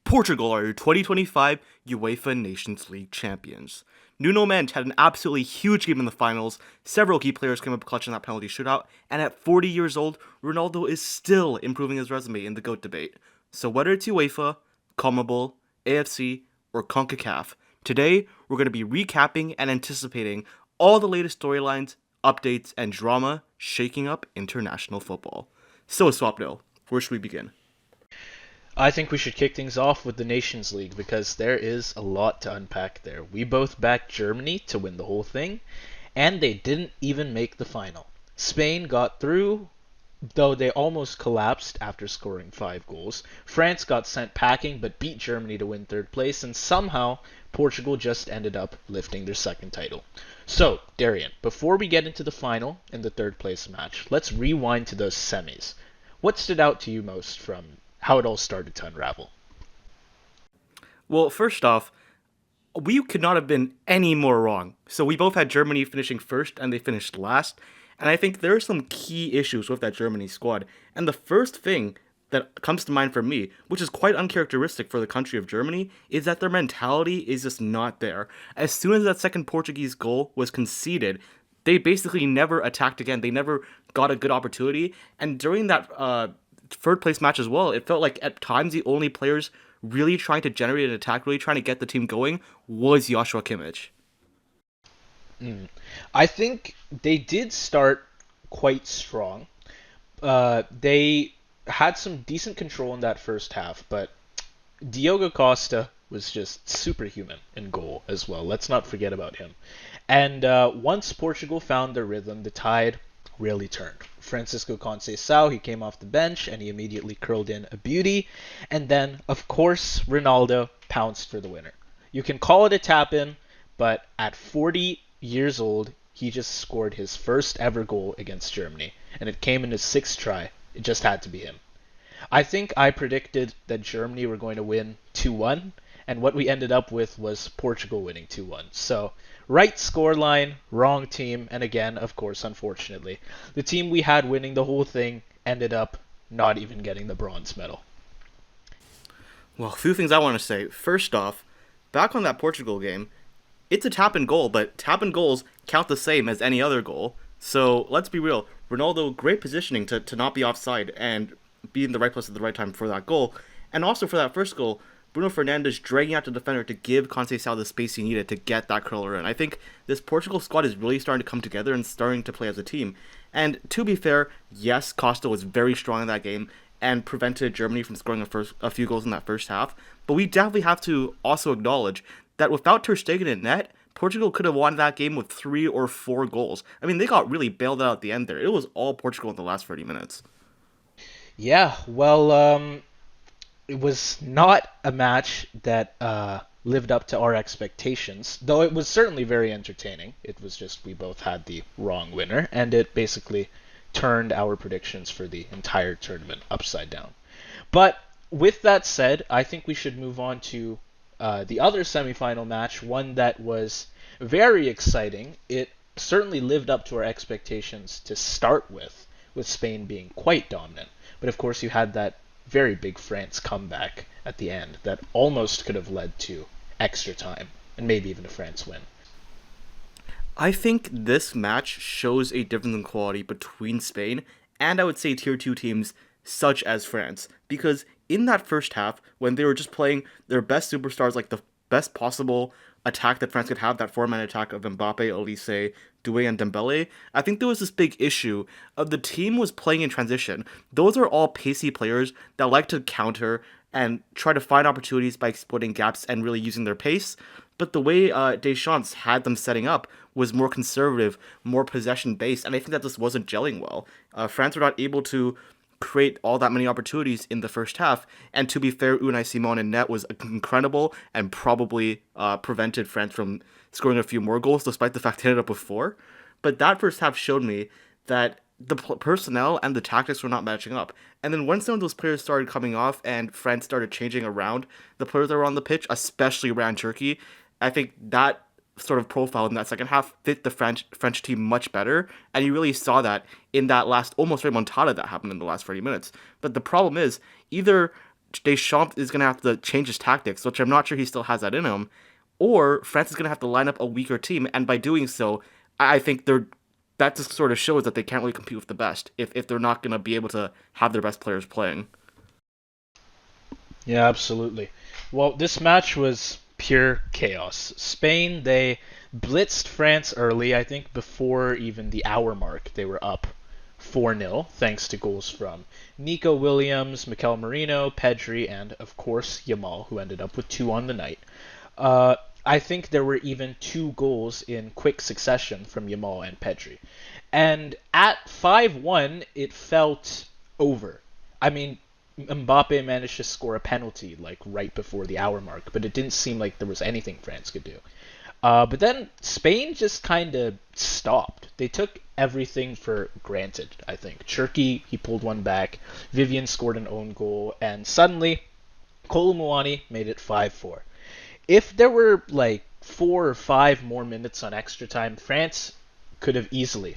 Portugal are your 2025 UEFA Nations League champions. Nuno Mendes had an absolutely huge game in the finals, several key players came up clutch in that penalty shootout, and at 40 years old, Ronaldo is still improving his resume in the GOAT debate. So whether it's UEFA, CONMEBOL, AFC, or CONCACAF, today we're going to be recapping and anticipating all the latest storylines, updates, and drama shaking up international football. So Swapnil, where should we begin? I think we should kick things off with the Nations League because there is a lot to unpack there. We both backed Germany to win the whole thing, and they didn't even make the final. Spain got through, though they almost collapsed after scoring 5 goals. France got sent packing but beat Germany to win third place, and somehow Portugal just ended up lifting their second title. So, Darian, before we get into the final and the third place match, let's rewind to those semis. What stood out to you most from how it all started to unravel? Well, first off, we could not have been any more wrong. So we both had Germany finishing first and they finished last. And I think there are some key issues with that Germany squad. And the first thing that comes to mind for me, which is quite uncharacteristic for the country of Germany, is that their mentality is just not there. As soon as that second Portuguese goal was conceded, they basically never attacked again. They never got a good opportunity. And during that third place match as well, it felt like at times the only players really trying to generate an attack, really trying to get the team going, was Joshua Kimmich. I think they did start quite strong. They had some decent control in that first half, but Diogo Costa was just superhuman in goal as well. Let's not forget about him. And once Portugal found their rhythm, the tide really turned. Francisco Conceição, he came off the bench and he immediately curled in a beauty. And then, of course, Ronaldo pounced for the winner. You can call it a tap-in, but at 40 years old, he just scored his first ever goal against Germany. And it came in his sixth try. It just had to be him. I think I predicted that Germany were going to win 2-1, and what we ended up with was Portugal winning 2-1. So, right scoreline, wrong team, and again, of course, unfortunately, the team we had winning the whole thing ended up not even getting the bronze medal. Well, a few things I want to say. First off, back on that Portugal game, it's a tap and goal, but tap and goals count the same as any other goal. So let's be real. Ronaldo, great positioning to not be offside and be in the right place at the right time for that goal. And also for that first goal, Bruno Fernandes dragging out the defender to give Conceição the space he needed to get that curler in. I think this Portugal squad is really starting to come together and starting to play as a team. And to be fair, yes, Costa was very strong in that game and prevented Germany from scoring a few goals in that first half. But we definitely have to also acknowledge that without Ter Stegen in net, Portugal could have won that game with 3 or 4 goals. I mean, they got really bailed out at the end there. It was all Portugal in the last 30 minutes. Yeah, well, it was not a match that lived up to our expectations, though it was certainly very entertaining. It was just we both had the wrong winner, and it basically turned our predictions for the entire tournament upside down. But with that said, I think we should move on to the other semifinal match, one that was very exciting. It certainly lived up to our expectations to start with Spain being quite dominant. But of course, you had that very big France comeback at the end that almost could have led to extra time and maybe even a France win. I think this match shows a difference in quality between Spain and I would say tier 2 teams such as France. Because in that first half, when they were just playing their best superstars, like the best possible attack that France could have, that four-man attack of Mbappe, Olise, Doué, and Dembele, I think there was this big issue of the team was playing in transition. Those are all pacey players that like to counter and try to find opportunities by exploiting gaps and really using their pace. But the way Deschamps had them setting up was more conservative, more possession-based, and I think that just wasn't gelling well. France were not able to create all that many opportunities in the first half, and to be fair, Unai Simon in net was incredible and probably prevented France from scoring a few more goals, despite the fact they ended up with 4. But that first half showed me that the personnel and the tactics were not matching up. And then when some of those players started coming off and France started changing around the players that were on the pitch, especially around Turkey, I think that sort of profile in that second half fit the French team much better, and you really saw that in that last almost remontada that happened in the last 30 minutes. But the problem is, either Deschamps is going to have to change his tactics, which I'm not sure he still has that in him, or France is going to have to line up a weaker team, and by doing so, I think that just sort of shows that they can't really compete with the best if they're not going to be able to have their best players playing. Yeah, absolutely. Well, this match was pure chaos. Spain, they blitzed France early, I think before even the hour mark. They were up 4-0 thanks to goals from Nico Williams, Mikel Merino, Pedri, and of course Yamal, who ended up with two on the night. Uh, I think there were even two goals in quick succession from Yamal and Pedri. And at 5-1, it felt over. I mean, Mbappe managed to score a penalty like right before the hour mark, but it didn't seem like there was anything France could do. But then Spain just kind of stopped. They took everything for granted, I think. Cherki, he pulled one back. Vivian scored an own goal, and suddenly Kolo made it 5-4. If there were like 4 or 5 more minutes on extra time, France could have easily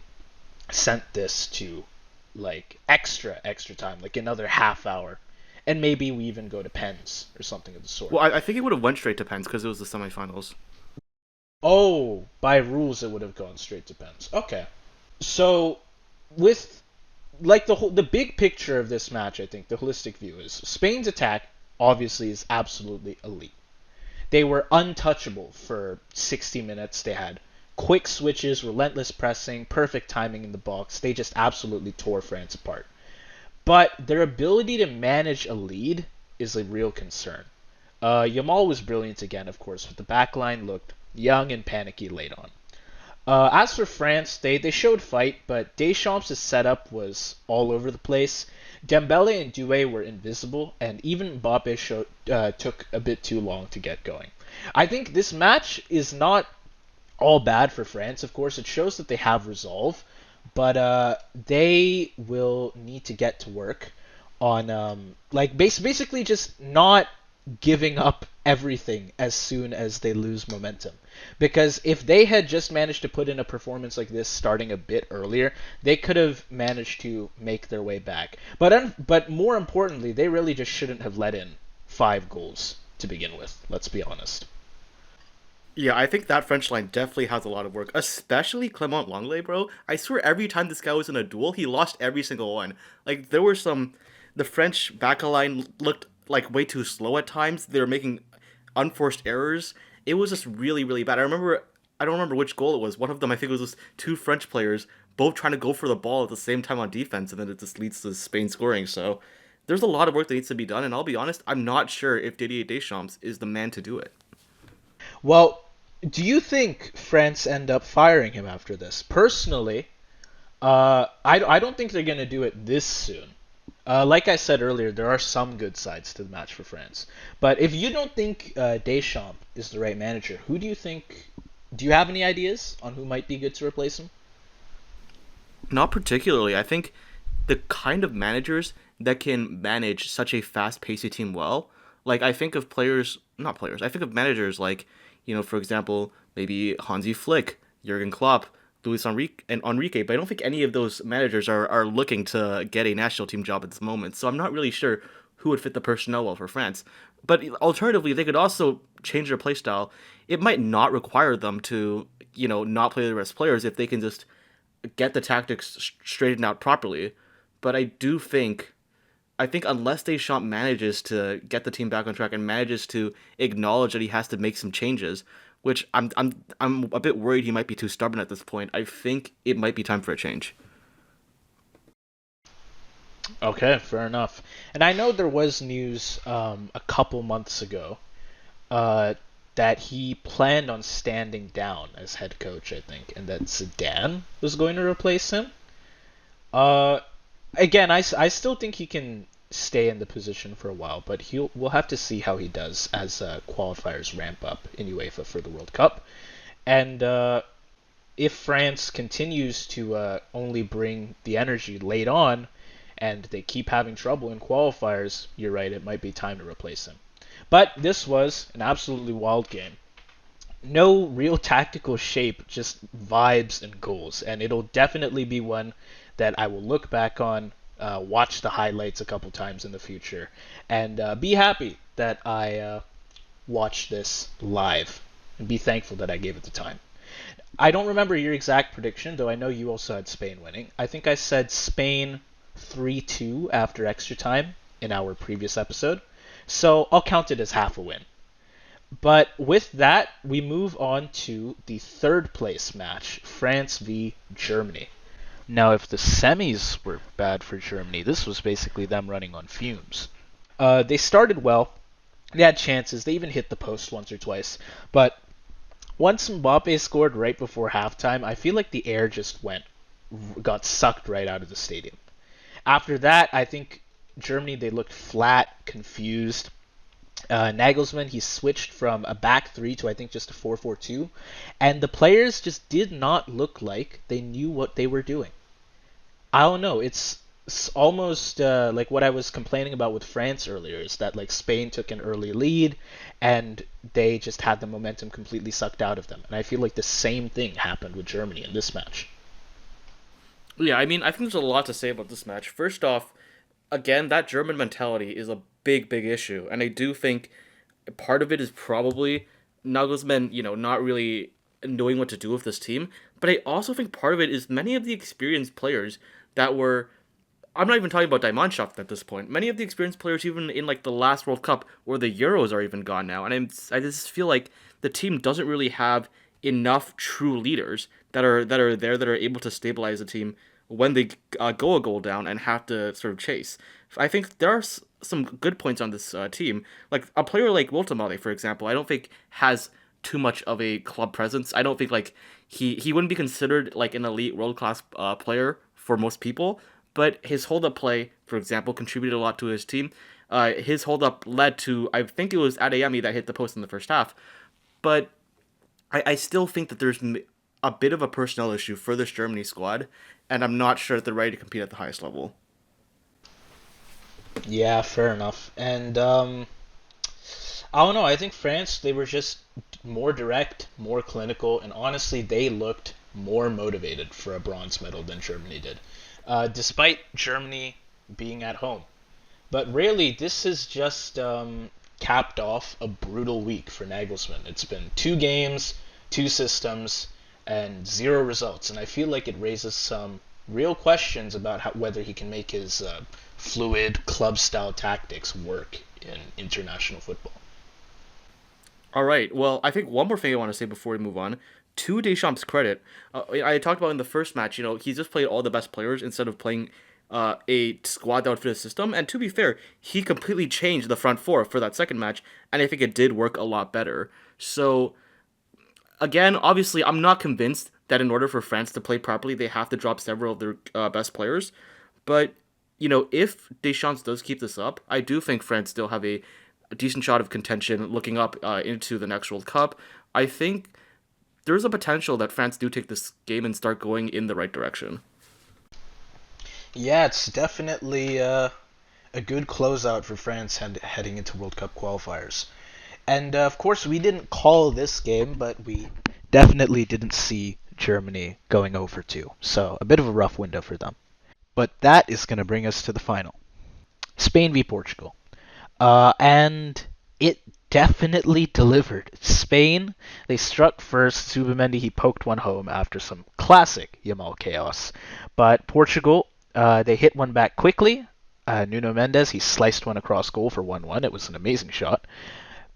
sent this to like extra time, like another half hour, and maybe we even go to pens or something of the sort. Well, I think it would have went straight to pens because it was the semifinals. Oh, by rules it would have gone straight to pens. Okay. So with like the big picture of this match, I think the holistic view is Spain's attack obviously is absolutely elite. They were untouchable for 60 minutes. They had quick switches, relentless pressing, perfect timing in the box. They just absolutely tore France apart. But their ability to manage a lead is a real concern. Yamal was brilliant again, of course, but the backline looked young and panicky late on. As for France, they showed fight, but Deschamps' setup was all over the place. Dembele and Doué were invisible, and even Mbappe took a bit too long to get going. I think this match is not all bad for France, of course. It shows that they have resolve, but they will need to get to work on basically just not giving up everything as soon as they lose momentum. Because if they had just managed to put in a performance like this starting a bit earlier, they could have managed to make their way back. But more importantly, they really just shouldn't have let in 5 goals to begin with. Let's be honest. Yeah, I think that French line definitely has a lot of work, especially Clement Langlais, bro. I swear every time this guy was in a duel, he lost every single one. Like, there were some. The French back line looked like way too slow at times. They were making unforced errors. It was just really, really bad. I don't remember which goal it was. One of them, I think it was just two French players both trying to go for the ball at the same time on defense, and then it just leads to Spain scoring. So there's a lot of work that needs to be done, and I'll be honest, I'm not sure if Didier Deschamps is the man to do it. Well, do you think France end up firing him after this? Personally, I don't think they're going to do it this soon. Like I said earlier, there are some good sides to the match for France. But if you don't think Deschamps is the right manager, who do you think? Do you have any ideas on who might be good to replace him? Not particularly. I think the kind of managers that can manage such a fast-paced team well, like I think of players, not players. I think of managers like, for example, maybe Hansi Flick, Jurgen Klopp, Luis Enrique. But I don't think any of those managers are looking to get a national team job at this moment. So I'm not really sure who would fit the personnel well for France. But alternatively, they could also change their play style. It might not require them to, not play the best players if they can just get the tactics straightened out properly. But I think unless Deschamps manages to get the team back on track and manages to acknowledge that he has to make some changes, which I'm a bit worried he might be too stubborn at this point. I think it might be time for a change. Okay, fair enough. And I know there was news a couple months ago uh, that he planned on standing down as head coach, I think, and that Zidane was going to replace him. Uh, Again, I still think he can stay in the position for a while, but we'll have to see how he does as qualifiers ramp up in UEFA for the World Cup. And if France continues to only bring the energy late on, and they keep having trouble in qualifiers, you're right, it might be time to replace him. But this was an absolutely wild game. No real tactical shape, just vibes and goals. And it'll definitely be one that I will look back on watch the highlights a couple times in the future, and be happy that I watched this live, and be thankful that I gave it the time. I don't remember your exact prediction, though I know you also had Spain winning. I think I said Spain 3-2 after extra time in our previous episode, so I'll count it as half a win. But with that, we move on to the third place match, France v Germany. Now, if the semis were bad for Germany, this was basically them running on fumes. They started well. They had chances. They even hit the post once or twice. But once Mbappe scored right before halftime, I feel like the air just got sucked right out of the stadium. After that, I think Germany, they looked flat, confused. Nagelsmann, he switched from a back three to I think just a 4-4-2, and the players just did not look like they knew what they were doing. I don't know. It's almost like what I was complaining about with France earlier, is that like Spain took an early lead and they just had the momentum completely sucked out of them. And I feel like the same thing happened with Germany in this match. Yeah, I mean, I think there's a lot to say about this match. First off, again, that German mentality is a big, big issue, and I do think part of it is probably Nagelsmann, not really knowing what to do with this team. But I also think part of it is many of the experienced players that were. I'm not even talking about Diamond at this point. Many of the experienced players, even in like the last World Cup or the Euros, are even gone now, and I just feel like the team doesn't really have enough true leaders that are able to stabilize the team when they go a goal down and have to sort of chase. I think there are some good points on this team. Like a player like Wiltemade, for example, I don't think has too much of a club presence. I don't think like he wouldn't be considered like an elite world class player for most people. But his hold up play, for example, contributed a lot to his team. His hold up led to, I think it was Adeyemi that hit the post in the first half. But I still think that there's a bit of a personnel issue for this Germany squad, and I'm not sure that they're ready to compete at the highest level. Yeah, fair enough. And I don't know. I think France, they were just more direct, more clinical, and honestly, they looked more motivated for a bronze medal than Germany did, despite Germany being at home. But really, this has just capped off a brutal week for Nagelsmann. It's been two games, two systems, and zero results. And I feel like it raises some real questions about whether he can make his fluid club-style tactics work in international football. All right. Well, I think one more thing I want to say before we move on. To Deschamps' credit, I talked about in the first match. He just played all the best players instead of playing a squad that would fit his system. And to be fair, he completely changed the front four for that second match, and I think it did work a lot better. So again, obviously, I'm not convinced that in order for France to play properly, they have to drop several of their best players. But if Deschamps does keep this up, I do think France still have a decent shot of contention looking up into the next World Cup. I think there's a potential that France do take this game and start going in the right direction. Yeah, it's definitely a good closeout for France heading into World Cup qualifiers. And of course, we didn't call this game, but we definitely didn't see Germany going over 2. So a bit of a rough window for them. But that is going to bring us to the final. Spain v Portugal. And it definitely delivered. Spain, they struck first. Zubimendi, he poked one home after some classic Yamal chaos. But Portugal, they hit one back quickly. Nuno Mendes, he sliced one across goal for 1-1. It was an amazing shot.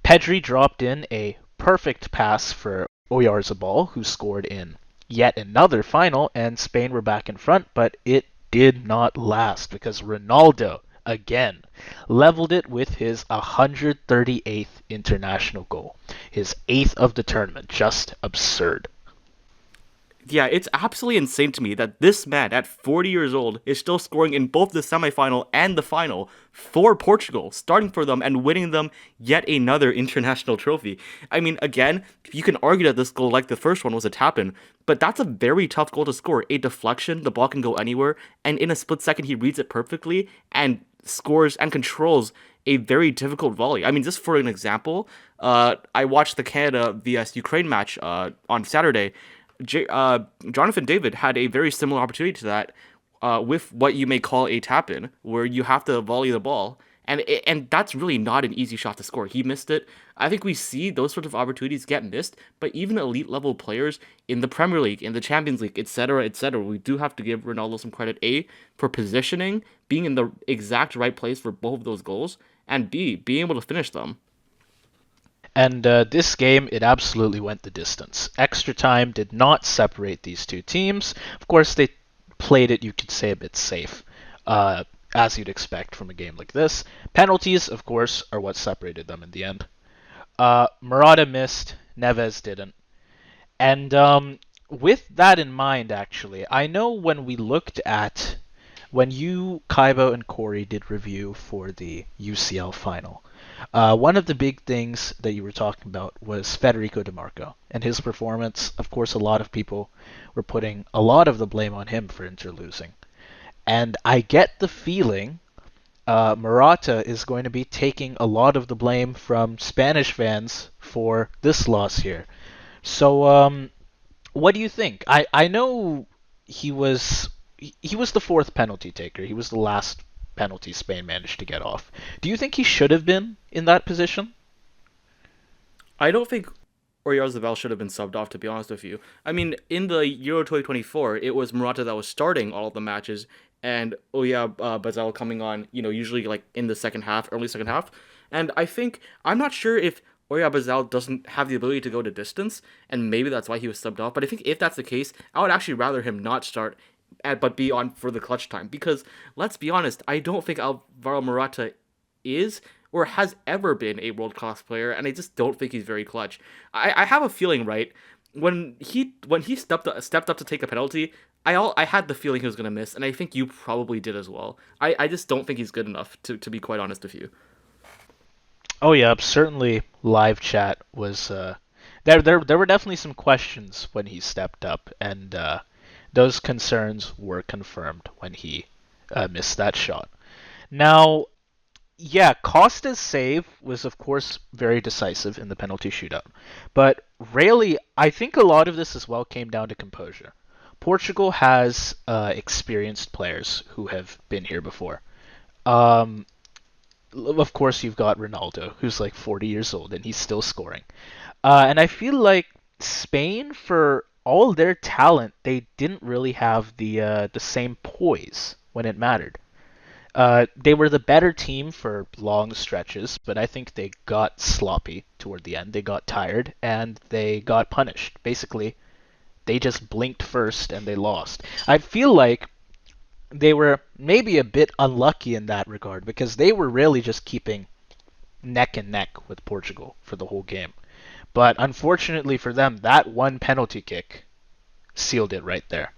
Pedri dropped in a perfect pass for Oyarzabal, who scored in yet another final, and Spain were back in front, but it did not last because Ronaldo, again, leveled it with his 138th international goal. His 8th of the tournament. Just absurd. Yeah, it's absolutely insane to me that this man at 40 years old is still scoring in both the semifinal and the final for Portugal, starting for them and winning them yet another international trophy. I mean, again, you can argue that this goal, like the first one, was a tap-in, but that's a very tough goal to score. A deflection, the ball can go anywhere, and in a split second he reads it perfectly and scores and controls a very difficult volley. I mean, just for an example, I watched the Canada vs Ukraine match on Saturday. Jonathan David had a very similar opportunity to that. with what you may call a tap in, where you have to volley the ball, and that's really not an easy shot to score. He missed it. I think we see those sorts of opportunities get missed, but even elite level players in the Premier League, in the Champions League, etc., we do have to give Ronaldo some credit. A, for positioning, being in the exact right place for both of those goals, and B, being able to finish them. And this game, it absolutely went the distance. Extra time did not separate these two teams. Of course, they played it, you could say, a bit safe, as you'd expect from a game like this. Penalties, of course, are what separated them in the end. Murata missed, Neves didn't. And with that in mind, actually, I know when we looked at when you, Kaibo, and Corey did review for the UCL final, one of the big things that you were talking about was Federico DiMarco and his performance. Of course, a lot of people were putting a lot of the blame on him for Inter losing. And I get the feeling Murata is going to be taking a lot of the blame from Spanish fans for this loss here. So, what do you think? I know he was he was the fourth penalty taker. He was the last penalty Spain managed to get off. Do you think he should have been in that position? I don't think Oyarzabal should have been subbed off, to be honest with you. I mean, in the Euro 2024, it was Morata that was starting all of the matches, and Oyarzabal coming on, usually like in the second half, early second half. And I'm not sure if Oyarzabal doesn't have the ability to go to distance, and maybe that's why he was subbed off. But I think if that's the case, I would actually rather him not start, but be on for the clutch time. Because, let's be honest, I don't think Alvaro Morata is or has ever been a world class player, and I just don't think he's very clutch. I have a feeling, right, when he stepped up to take a penalty, I had the feeling he was gonna miss, and I think you probably did as well. I just don't think he's good enough to be quite honest with you. Oh yeah, certainly live chat was there were definitely some questions when he stepped up, and those concerns were confirmed when he missed that shot. Now, yeah, Costa's save was, of course, very decisive in the penalty shootout. But really, I think a lot of this as well came down to composure. Portugal has experienced players who have been here before. Um, of course, you've got Ronaldo, who's like 40 years old, and he's still scoring. And I feel like Spain, for all their talent, they didn't really have the same poise when it mattered. They were the better team for long stretches, but I think they got sloppy toward the end. They got tired and they got punished. Basically, they just blinked first and they lost. I feel like they were maybe a bit unlucky in that regard because they were really just keeping neck and neck with Portugal for the whole game. But unfortunately for them, that one penalty kick sealed it right there.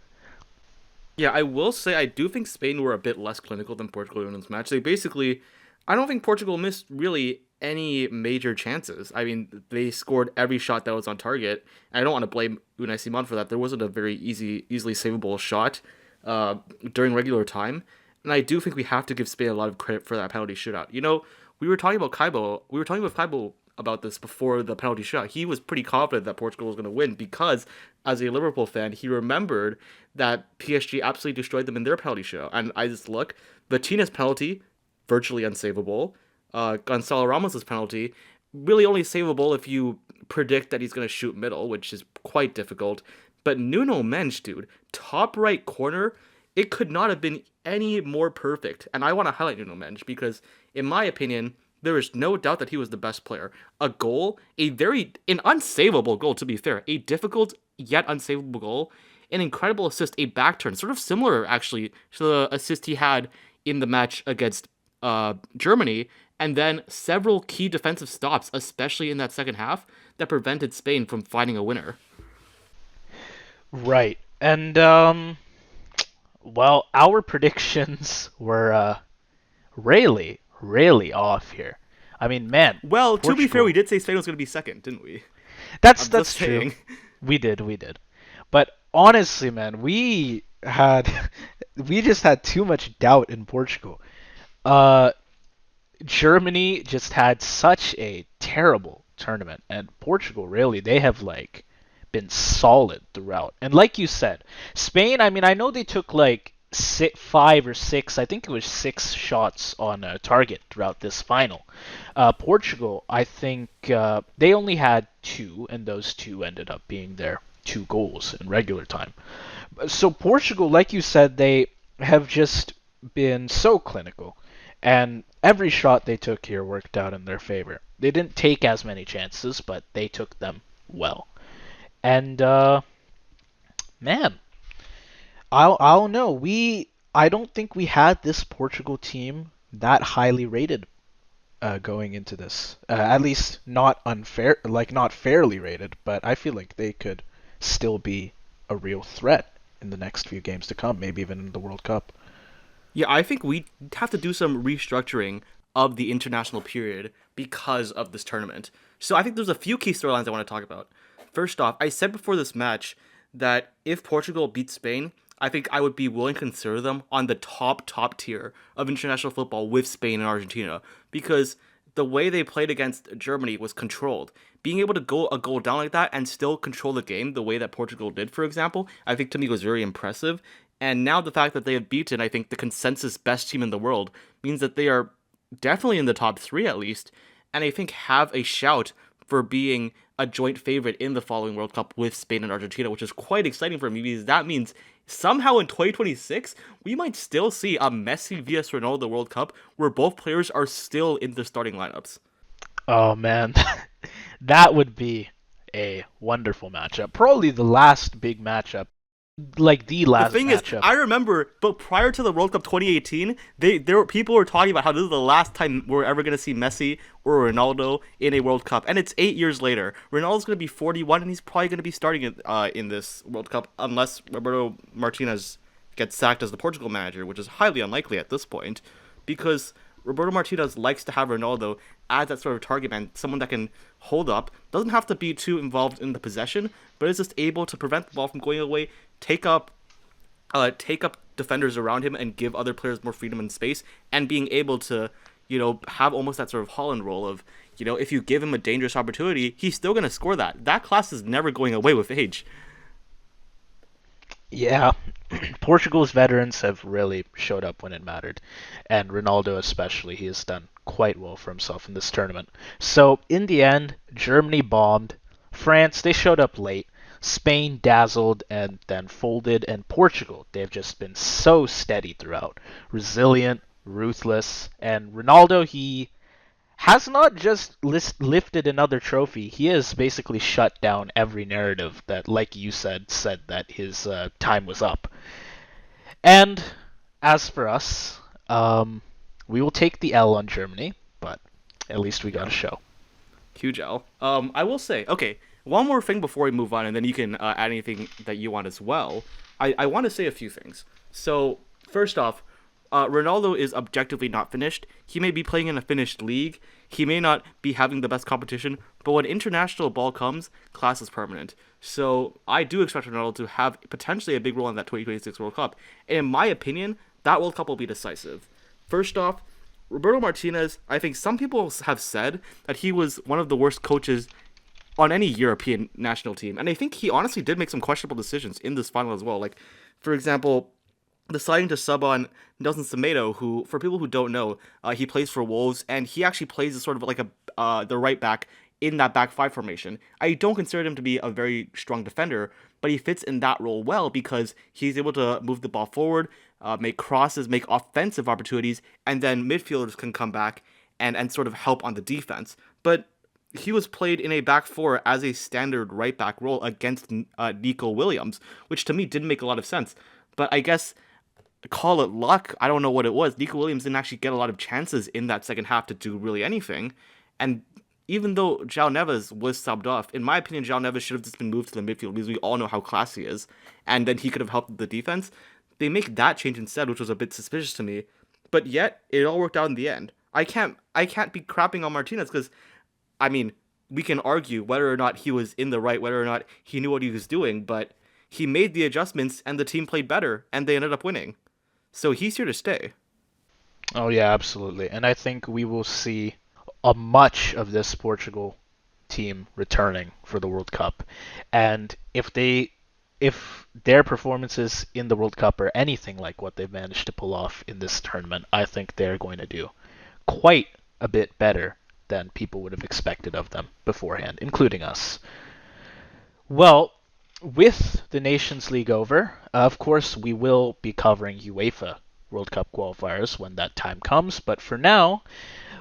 Yeah, I will say I do think Spain were a bit less clinical than Portugal in this match. I don't think Portugal missed really any major chances. I mean, they scored every shot that was on target. And I don't want to blame Unai Simon for that. There wasn't a very easily savable shot during regular time. And I do think we have to give Spain a lot of credit for that penalty shootout. We were talking about Kaibo. We were talking with Kaibo about this before the penalty shot. He was pretty confident that Portugal was going to win because, as a Liverpool fan, he remembered that PSG absolutely destroyed them in their penalty shootout. And I just look, Vitinha's penalty, virtually unsavable. Gonzalo Ramos' penalty, really only savable if you predict that he's going to shoot middle, which is quite difficult. But Nuno Mendes, dude, top right corner, it could not have been any more perfect. And I want to highlight Nuno Mendes because, in my opinion, there is no doubt that he was the best player. A goal, an unsavable goal, to be fair, a difficult yet unsavable goal, an incredible assist, a back turn, sort of similar actually to the assist he had in the match against Germany, and then several key defensive stops, especially in that second half, that prevented Spain from finding a winner. Right. And well, our predictions were really, really off here. I mean, man, Well, to be fair, Portugal. we did say Spain was going to be second, didn't we? That's I'm just that's true. saying. We did. But honestly, man, we had we just had too much doubt in Portugal. Uh, Germany just had such a terrible tournament, and Portugal really they have like been solid throughout. And like you said, Spain. I mean, I know they took like five or six, I think it was six shots on target throughout this final. Portugal, I think they only had two, and those two ended up being their two goals in regular time. So Portugal, like you said, they have just been so clinical, and every shot they took here worked out in their favor. They didn't take as many chances, but they took them well. And man, I don't know. I don't think we had this Portugal team that highly rated going into this. At least not unfair, like not fairly rated. But I feel like they could still be a real threat in the next few games to come. Maybe even in the World Cup. Yeah, I think we have to do some restructuring of the international period because of this tournament. So I think there's a few key storylines I want to talk about. First off, I said before this match that if Portugal beats Spain, I think I would be willing to consider them on the top tier of international football with Spain and Argentina because the way they played against Germany was controlled. Being able to go a goal down like that and still control the game the way that Portugal did, for example, I think to me was very impressive. And now the fact that they have beaten, I think, the consensus best team in the world means that they are definitely in the top three at least, and I think have a shout for being a joint favorite in the following World Cup with Spain and Argentina, which is quite exciting for me because that means somehow in 2026 we might still see a Messi vs Ronaldo World Cup where both players are still in the starting lineups. Oh man, that would be a wonderful matchup. Probably the last big matchup, like the The last thing is, matchup. I remember, but prior to the World Cup 2018, there were people were talking about how this is the last time we're ever gonna see Messi or Ronaldo in a World Cup, and it's 8 years later. Ronaldo's gonna be 41, and he's probably gonna be starting in this World Cup unless Roberto Martinez gets sacked as the Portugal manager, which is highly unlikely at this point, because Roberto Martinez likes to have Ronaldo as that sort of target man, someone that can hold up, doesn't have to be too involved in the possession, but is just able to prevent the ball from going away, take up defenders around him and give other players more freedom and space, and being able to, have almost that sort of Holland role of, if you give him a dangerous opportunity, he's still going to score that. That class is never going away with age. Yeah, Portugal's veterans have really showed up when it mattered, and Ronaldo especially. He has done quite well for himself in this tournament. So in the end, Germany bombed. France, they showed up late. Spain dazzled and then folded, and Portugal, they've just been so steady throughout. Resilient, ruthless, and Ronaldo, he has not just lifted another trophy. He has basically shut down every narrative that, like you said that his time was up. And as for us, we will take the L on Germany, but at least we got Yeah, a show. huge L. I will say, okay, one more thing before we move on, and then you can add anything that you want as well. I want to say a few things. So, first off, Ronaldo is objectively not finished. He may be playing in a finished league. He may not be having the best competition, but when international ball comes, class is permanent. So I do expect Ronaldo to have potentially a big role in that 2026 World Cup. And in my opinion, that World Cup will be decisive. First off, Roberto Martinez, I think some people have said that he was one of the worst coaches on any European national team. And I think he honestly did make some questionable decisions in this final as well. Like, for example, deciding to sub on Nelson Semedo, who, for people who don't know, he plays for Wolves, and he actually plays as sort of like the right back in that back five formation. I don't consider him to be a very strong defender, but he fits in that role well because he's able to move the ball forward, make crosses, make offensive opportunities, and then midfielders can come back and sort of help on the defense. But he was played in a back four as a standard right back role against Nico Williams, which to me didn't make a lot of sense. But I guess call it luck. I don't know what it was. Nico Williams didn't actually get a lot of chances in that second half to do really anything. And even though João Neves was subbed off, in my opinion, João Neves should have just been moved to the midfield because we all know how classy he is. And then he could have helped the defense. They make that change instead, which was a bit suspicious to me. But yet, it all worked out in the end. I can't be crapping on Martinez because, I mean, we can argue whether or not he was in the right, whether or not he knew what he was doing, but he made the adjustments and the team played better and they ended up winning. So he's here to stay. Oh yeah, absolutely. And I think we will see a much of this Portugal team returning for the World Cup. And if they if their performances in the World Cup are anything like what they've managed to pull off in this tournament, I think they're going to do quite a bit better than people would have expected of them beforehand, including us. Well, with the Nations League over, of course, we will be covering UEFA World Cup qualifiers when that time comes, but for now,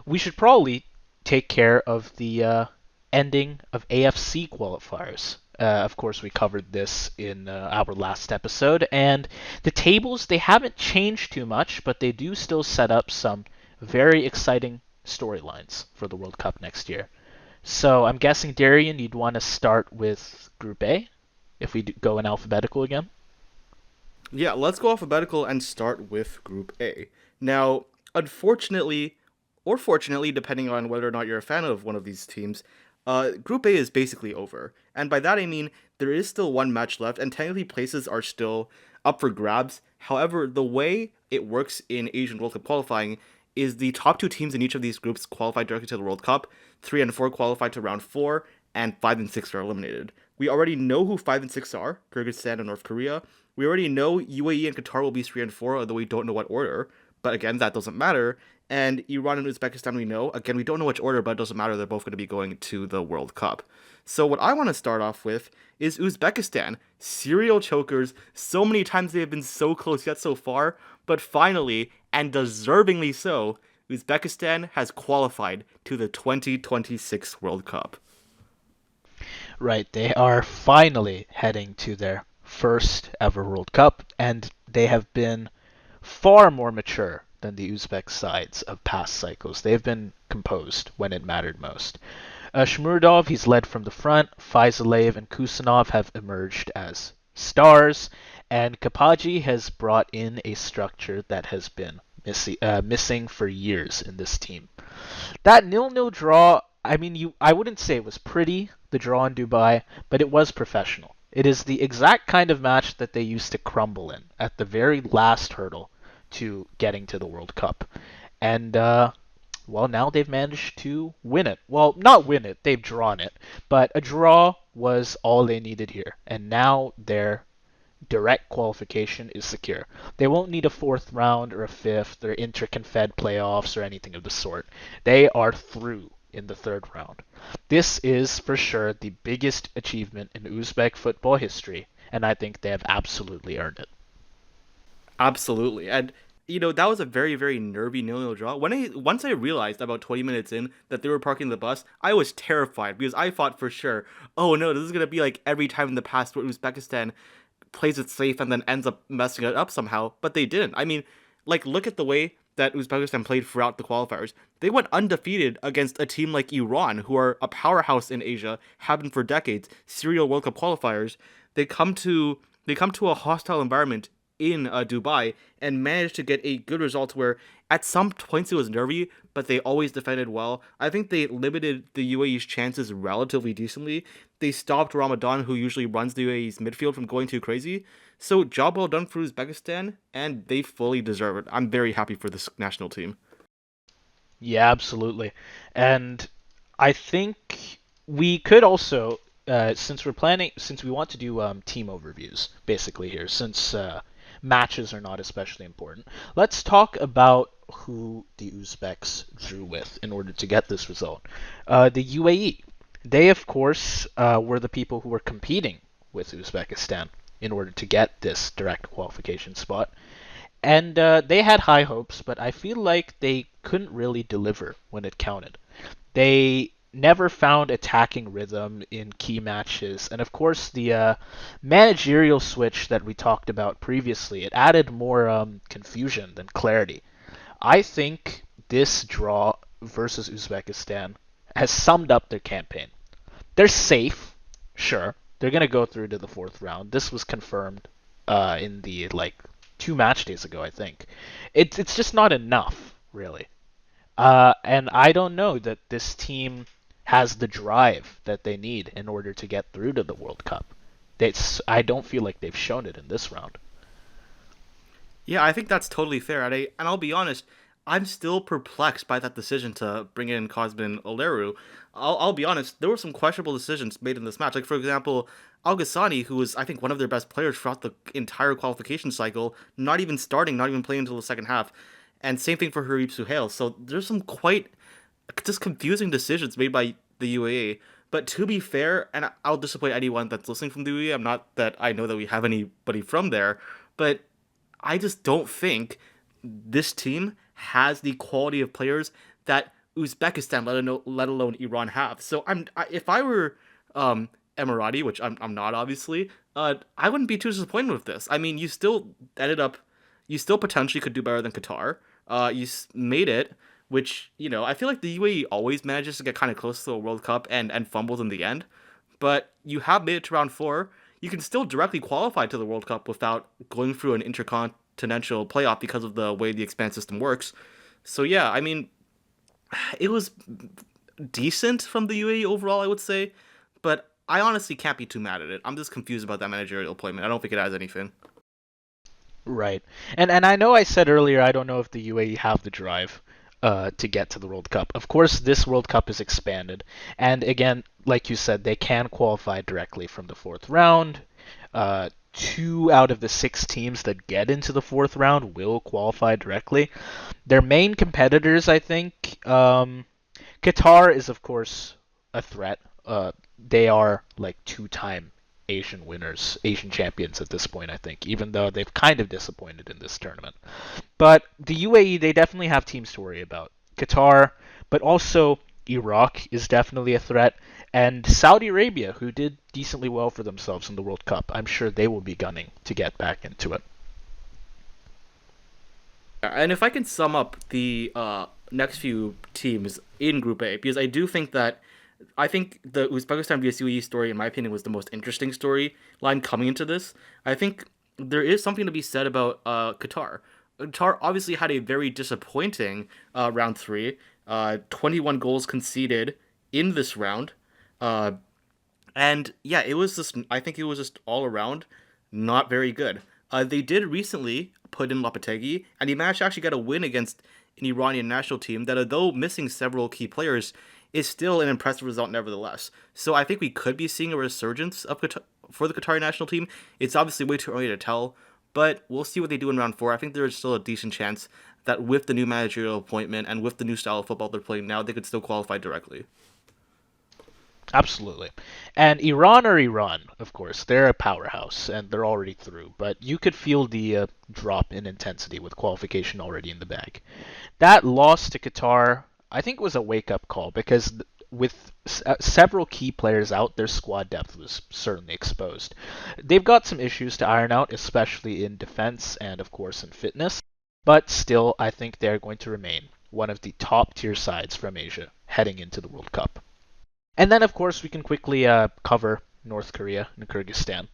we should probably take care of the ending of AFC qualifiers. Of course, we covered this in our last episode, and the tables they haven't changed too much, but they do still set up some very exciting storylines for the World Cup next year. So I'm guessing, Darian, you'd want to start with Group A, if we go in alphabetical again. Yeah, let's go alphabetical and start with Group A. Now, unfortunately, or fortunately, depending on whether or not you're a fan of one of these teams, Group A is basically over. And by that I mean there is still one match left, and technically places are still up for grabs. However, the way it works in Asian World Cup qualifying is the top two teams in each of these groups qualify directly to the World Cup. 3 and 4 qualify to round four, and 5 and 6 are eliminated. We already know who 5 and 6 are: Kyrgyzstan and North Korea. We already know UAE and Qatar will be 3 and 4, although we don't know what order. But again, that doesn't matter. And Iran and Uzbekistan, we know. Again, we don't know which order, but it doesn't matter. They're both going to be going to the World Cup. So what I want to start off with is Uzbekistan. Serial chokers. So many times they have been so close yet so far. But finally, and deservingly so, Uzbekistan has qualified to the 2026 World Cup. Right, they are finally heading to their first ever World Cup, and they have been far more mature than the Uzbek sides of past cycles. They have been composed when it mattered most. Shmurdov, he's led from the front. Faizalev and Kusanov have emerged as stars, and Kapaji has brought in a structure that has been missing for years in this team. That nil-nil draw, I mean, I wouldn't say it was pretty, the draw in Dubai, but it was professional. It is the exact kind of match that they used to crumble in at the very last hurdle to getting to the World Cup. And, well, now they've managed to win it. Well, not win it, they've drawn it, but a draw was all they needed here. And now their direct qualification is secure. They won't need a fourth round or a fifth or inter-confed playoffs or anything of the sort. They are through in the third round. This is for sure the biggest achievement in Uzbek football history, and I think they have absolutely earned it. Absolutely. And that was a very, very nervy nil-nil draw. Once I realized about 20 minutes in that they were parking the bus, I was terrified because I thought for sure, oh no, this is gonna be like every time in the past where Uzbekistan plays it safe and then ends up messing it up somehow, but they didn't. I mean, like, look at the way that Uzbekistan played throughout the qualifiers. They went undefeated against a team like Iran, who are a powerhouse in Asia, have been for decades, serial World Cup qualifiers. They come to a hostile environment in Dubai and managed to get a good result where at some points it was nervy, but they always defended well. I think they limited the UAE's chances relatively decently. They stopped Ramadan, who usually runs the UAE's midfield, from going too crazy. So job well done for Uzbekistan, and they fully deserve it. I'm very happy for this national team. Yeah, absolutely. And I think we could also, since we want to do team overviews basically here, since matches are not especially important, let's talk about who the Uzbeks drew with in order to get this result. The UAE. They, of course, were the people who were competing with Uzbekistan in order to get this direct qualification spot. And they had high hopes, but I feel like they couldn't really deliver when it counted. They never found attacking rhythm in key matches, and of course the managerial switch that we talked about previously, it added more confusion than clarity. I think this draw versus Uzbekistan has summed up their campaign. They're safe, sure. They're gonna go through to the fourth round. This was confirmed in the like 2 match days ago, I think. It's just not enough, really. And I don't know that this team has the drive that they need in order to get through to the World Cup. I don't feel like they've shown it in this round. Yeah, I think that's totally fair. And I'll be honest, I'm still perplexed by that decision to bring in Cosmin Oleru. I'll be honest, there were some questionable decisions made in this match. Like, for example, Al Ghassani, who was, I think, one of their best players throughout the entire qualification cycle, not even starting, not even playing until the second half. And same thing for Harib Suhail. So there's some quite just confusing decisions made by the UAE. But to be fair, and I'll disappoint anyone that's listening from the UAE, I'm not that I know that we have anybody from there, but I just don't think this team has the quality of players that Uzbekistan, let alone Iran, have. So if I were Emirati, which I'm not obviously, I wouldn't be too disappointed with this. I mean, you still potentially could do better than Qatar. Made it, which I feel like the UAE always manages to get kind of close to a World Cup and fumbles in the end. But you have made it to round four. You can still directly qualify to the World Cup without going through an intercontinental playoff because of the way the expand system works. So yeah, I mean, it was decent from the UAE overall, I would say, but I honestly can't be too mad at it. I'm just confused about that managerial appointment. I don't think it has anything. Right. And I know I said earlier I don't know if the UAE have the drive to get to the World Cup. Of course, this World Cup is expanded, and again, like you said, they can qualify directly from the fourth round. Two out of the six teams that get into the fourth round will qualify directly. Their main competitors, I think, Qatar is of course a threat. They are like two-time Asian winners, Asian champions at this point, I think, even though they've kind of disappointed in this tournament. But the UAE, they definitely have teams to worry about. Qatar, but also Iraq is definitely a threat, and Saudi Arabia, who did decently well for themselves in the World Cup. I'm sure they will be gunning to get back into it. And if I can sum up the next few teams in Group A, because I think the Uzbekistan vs UAE story, in my opinion, was the most interesting storyline coming into this. I think there is something to be said about Qatar. Qatar obviously had a very disappointing round three. 21 goals conceded in this round. Uh, and yeah, it was just, I think it was just all around not very good. They did recently put in Lopetegui, and he managed to actually get a win against an Iranian national team that, although missing several key players, is still an impressive result nevertheless. So I think we could be seeing a resurgence of Qatar, for the Qatari national team. It's obviously way too early to tell, but we'll see what they do in round four. I think there is still a decent chance that with the new managerial appointment and with the new style of football they're playing now, they could still qualify directly. Absolutely. And Iran are Iran, of course. They're a powerhouse, and they're already through. But you could feel the drop in intensity with qualification already in the bag. That loss to Qatar, I think, was a wake-up call because with several key players out, their squad depth was certainly exposed. They've got some issues to iron out, especially in defense and, of course, in fitness. But still, I think they're going to remain one of the top-tier sides from Asia heading into the World Cup. And then, of course, we can quickly cover North Korea and Kyrgyzstan.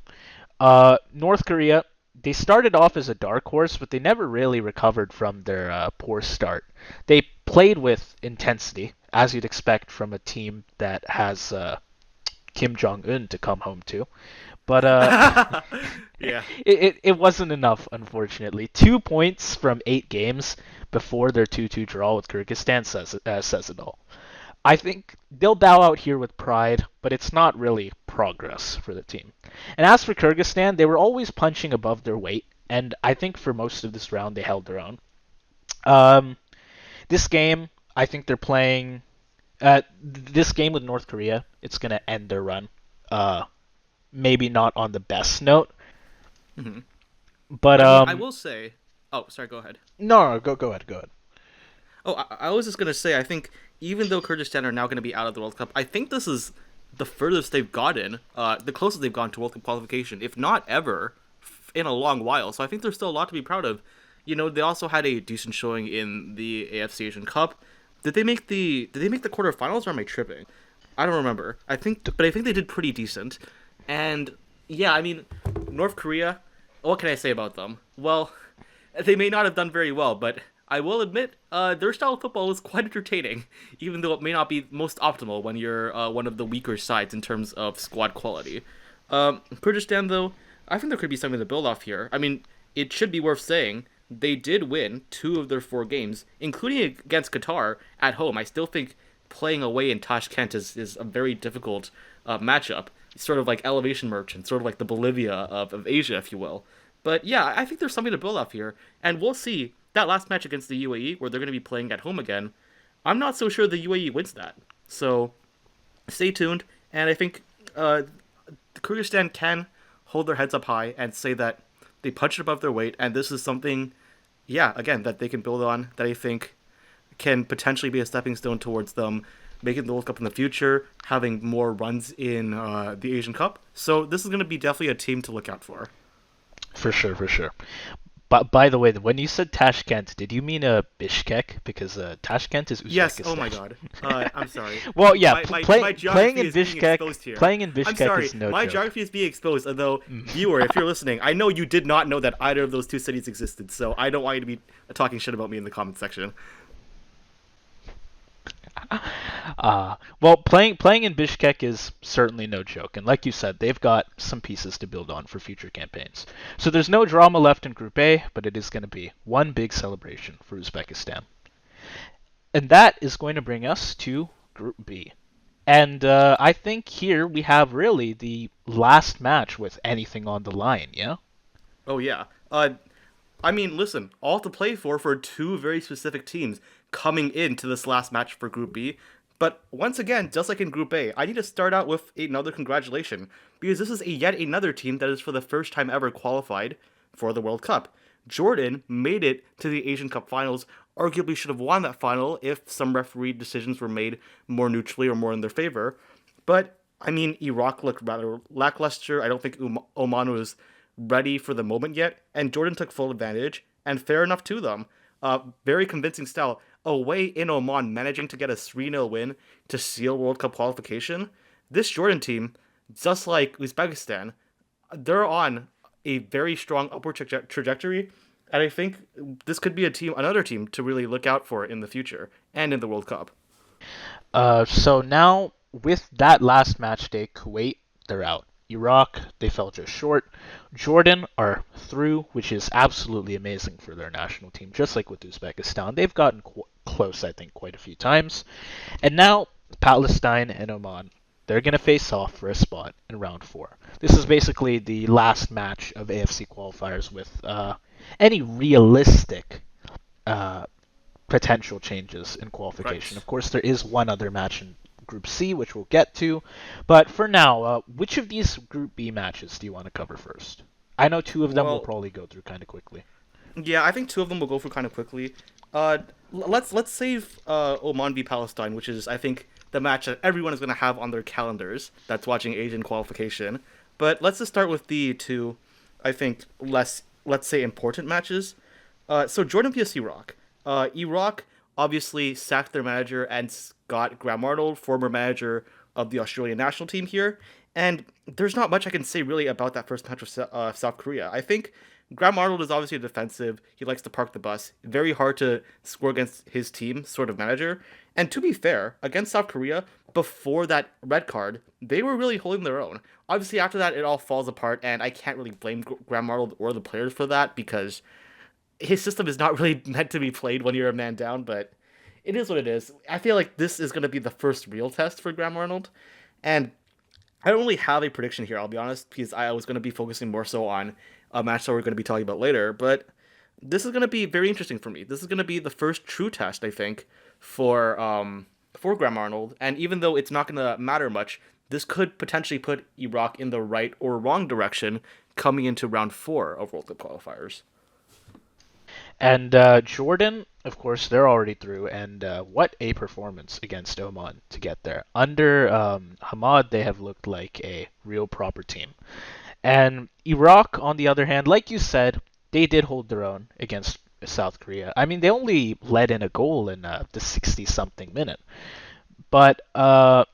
North Korea, they started off as a dark horse, but they never really recovered from their poor start. They played with intensity, as you'd expect from a team that has Kim Jong Un to come home to. But Yeah. it wasn't enough, unfortunately. 2 points from 8 games before their 2-2 draw with Kyrgyzstan says it all. I think they'll bow out here with pride, but it's not really progress for the team. And as for Kyrgyzstan, they were always punching above their weight, and I think for most of this round they held their own. Um, this game, I think they're playing. This game with North Korea, it's gonna end their run. Uh, Maybe not on the best note, Hmm. but I mean, I will say. Oh, sorry. Go ahead. no, go ahead. Oh, I was just gonna say. I think even though Kyrgyzstan are now gonna be out of the World Cup, I think this is the furthest they've gotten, the closest they've gone to World Cup qualification, if not ever, in a long while. So I think there's still a lot to be proud of. They also had a decent showing in the AFC Asian Cup. Did they make the quarterfinals, or am I tripping? I don't remember. But I think they did pretty decent. And yeah, I mean, North Korea. What can I say about them? Well, they may not have done very well, but I will admit, their style of football was quite entertaining, even though it may not be most optimal when you're one of the weaker sides in terms of squad quality. Kyrgyzstan, though, I think there could be something to build off here. I mean, it should be worth saying. they did win 2 of their 4 games, including against Qatar at home. I still think playing away in Tashkent is a very difficult matchup. It's sort of like elevation merchant, sort of like the Bolivia of Asia, if you will. But yeah, I think there's something to build off here, and we'll see that last match against the UAE, where they're going to be playing at home again. I'm not so sure the UAE wins that. So stay tuned, and I think Kyrgyzstan can hold their heads up high and say that they punched above their weight, and this is something, yeah, again, that they can build on, that I think can potentially be a stepping stone towards them making the World Cup in the future, having more runs in the Asian Cup. So this is going to be definitely a team to look out for. For sure, for sure. But by the way, when you said Tashkent, did you mean Bishkek? Because Tashkent is Yes. Oh Uzbekistan. my God. I'm sorry. Well, yeah, My playing geography in is being Bishkek, exposed here. playing in I'm Bishkek sorry. is no My joke. geography is being exposed. Although, viewer, if you're listening, I know you did not know that either of those two cities existed. So I don't want you to be talking shit about me in the comment section. Well, playing in Bishkek is certainly no joke, and like you said, they've got some pieces to build on for future campaigns. So there's no drama left in Group A, but it is going to be one big celebration for Uzbekistan, and that is going to bring us to Group B. And I think here we have really the last match with anything on the line, yeah? Oh yeah. I mean, listen, all to play for 2 very specific teams coming into this last match for Group B. But once again, just like in Group A, I need to start out with another congratulation because this is yet another team that is for the first time ever qualified for the World Cup. Jordan made it to the Asian Cup finals, arguably should have won that final if some referee decisions were made more neutrally or more in their favor. But, I mean, Iraq looked rather lackluster. I don't think Oman was ready for the moment yet, and Jordan took full advantage, and fair enough to them. Very convincing style. Away in Oman, managing to get a 3-0 win to seal World Cup qualification. This Jordan team, just like Uzbekistan, they're on a very strong upward trajectory, and I think this could be another team to really look out for in the future and in the World Cup. So now, with that last match day, Kuwait, they're out. Iraq, they fell just short. Jordan are through, which is absolutely amazing for their national team, just like with Uzbekistan. They've gotten close, I think, quite a few times. And now, Palestine and Oman, they're going to face off for a spot in round 4. This is basically the last match of AFC qualifiers with any realistic potential changes in qualification. Right. Of course, there is one other match in Group C, which we'll get to. But for now, which of these Group B matches do you want to cover first? I know 2 of them will Well, probably go through kind of quickly. yeah, I think 2 of them will go for kind of quickly. Let's save Oman v Palestine, which is I think the match that everyone is going to have on their calendars that's watching Asian qualification. But let's just start with the 2, I think less, let's say, important matches. So Jordan vs Iraq. Iraq obviously sacked their manager and got Graham Arnold, former manager of the Australian national team here. And there's not much I can say really about that first match with South Korea. I think Graham Arnold is obviously defensive. He likes to park the bus. Very hard to score against his team, sort of manager. And to be fair, against South Korea, before that red card, they were really holding their own. Obviously, after that, it all falls apart, and I can't really blame Graham Arnold or the players for that because his system is not really meant to be played when you're a man down, but it is what it is. I feel like this is going to be the first real test for Graham Arnold, and I don't really have a prediction here, I'll be honest, because I was going to be focusing more so on a match that we're going to be talking about later, but this is going to be very interesting for me. This is going to be the first true test, I think, for Graham Arnold, and even though it's not going to matter much, this could potentially put Iraq in the right or wrong direction coming into round 4 of World Cup qualifiers. And Jordan, of course, they're already through, and what a performance against Oman to get there. Under Hamad, they have looked like a real proper team. And Iraq, on the other hand, like you said, they did hold their own against South Korea. I mean, they only let in a goal in the 60-something minute. But, well,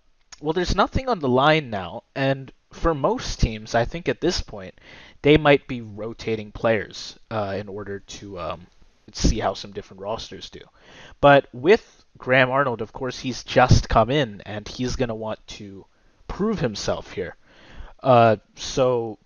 there's nothing on the line now, and for most teams, I think at this point, they might be rotating players in order to see how some different rosters do. But with Graham Arnold, of course, he's just come in, and he's going to want to prove himself here. So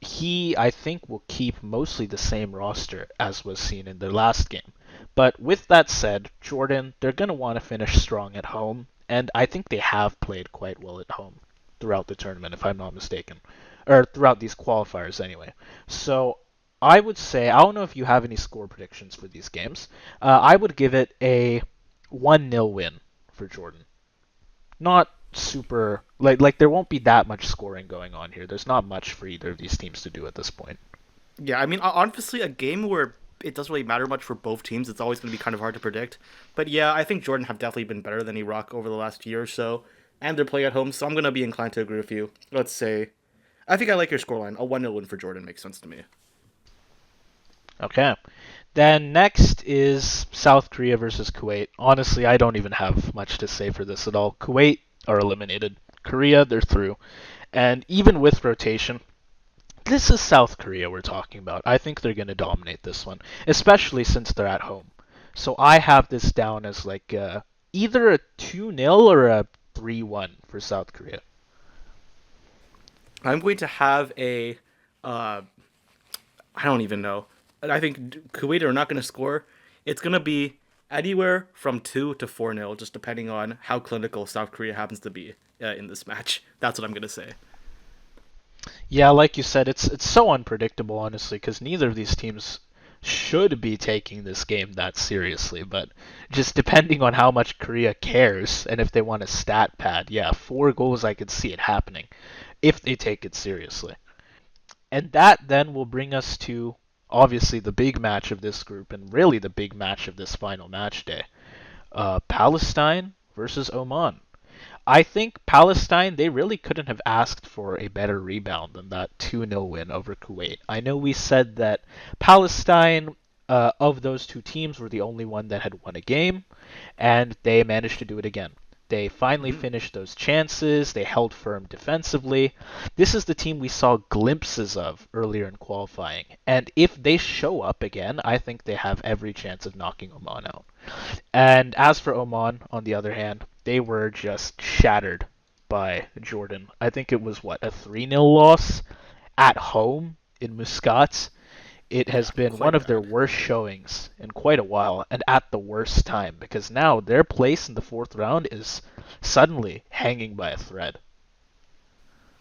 he, I think, will keep mostly the same roster as was seen in their last game. But with that said, Jordan, they're going to want to finish strong at home, and I think they have played quite well at home throughout the tournament, if I'm not mistaken. Or throughout these qualifiers, anyway. So I would say, I don't know if you have any score predictions for these games. I would give it a 1-0 win for Jordan. Not super like there won't be that much scoring going on here. There's not much for either of these teams to do at this point. Yeah, I mean, honestly, a game where it doesn't really matter much for both teams, it's always going to be kind of hard to predict. But yeah, I think Jordan have definitely been better than Iraq over the last year or so, and they're playing at home, so I'm going to be inclined to agree with you. Let's say, I think I like your scoreline. A 1-0 win for Jordan makes sense to me. Okay. Then next is South Korea versus Kuwait. Honestly, I don't even have much to say for this at all. Kuwait are eliminated. Korea, they're through. And even with rotation, this is South Korea we're talking about. I think they're going to dominate this one, especially since they're at home. So I have this down as like either a 2-0 or a 3-1 for South Korea. I'm going to have a, uh, I don't even know. I think Kuwait are not going to score. It's going to be anywhere from 2 to 4-0, just depending on how clinical South Korea happens to be in this match. That's what I'm going to say. Yeah, like you said, it's so unpredictable, honestly, because neither of these teams should be taking this game that seriously. But just depending on how much Korea cares and if they want a stat pad, yeah, 4 goals I could see it happening if they take it seriously. And that then will bring us to obviously the big match of this group and really the big match of this final match day. Palestine versus Oman. I think Palestine, they really couldn't have asked for a better rebound than that 2-0 win over Kuwait. I know we said that Palestine, of those two teams, were the only one that had won a game, and they managed to do it again. They finally Mm-hmm. finished those chances. They held firm defensively. This is the team we saw glimpses of earlier in qualifying. And if they show up again, I think they have every chance of knocking Oman out. And as for Oman, on the other hand, they were just shattered by Jordan. I think it was what, a 3-0 loss at home in Muscat. It has Yeah, been one quite of their bad. worst showings in quite a while, and at the worst time, because now their place in the fourth round is suddenly hanging by a thread.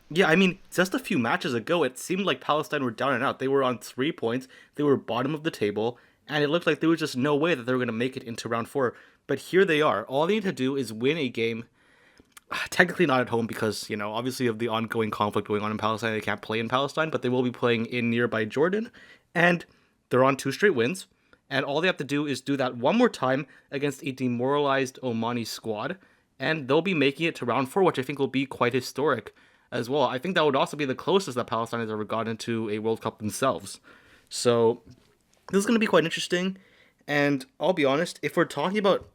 Yeah, I mean, just a few matches ago, it seemed like Palestine were down and out. They were on 3 points, they were bottom of the table, and it looked like there was just no way that they were going to make it into round four. But here they are. All they need to do is win a game. Technically not at home because, obviously of the ongoing conflict going on in Palestine, they can't play in Palestine, but they will be playing in nearby Jordan. And they're on 2 straight wins. And all they have to do is do that one more time against a demoralized Omani squad. And they'll be making it to round four, which I think will be quite historic as well. I think that would also be the closest that Palestine has ever gotten to a World Cup themselves. So this is going to be quite interesting. And I'll be honest, if we're talking about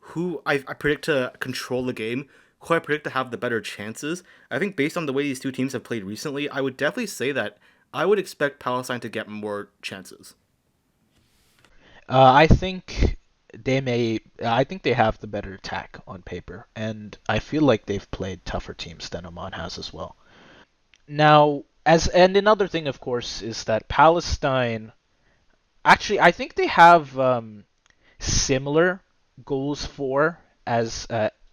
who I predict to control the game, who I predict to have the better chances, I think based on the way these two teams have played recently, I would definitely say that I would expect Palestine to get more chances. I think they may. I think they have the better attack on paper, and I feel like they've played tougher teams than Oman has as well. Now, and another thing, of course, is that Palestine. Actually, I think they have similar goals for as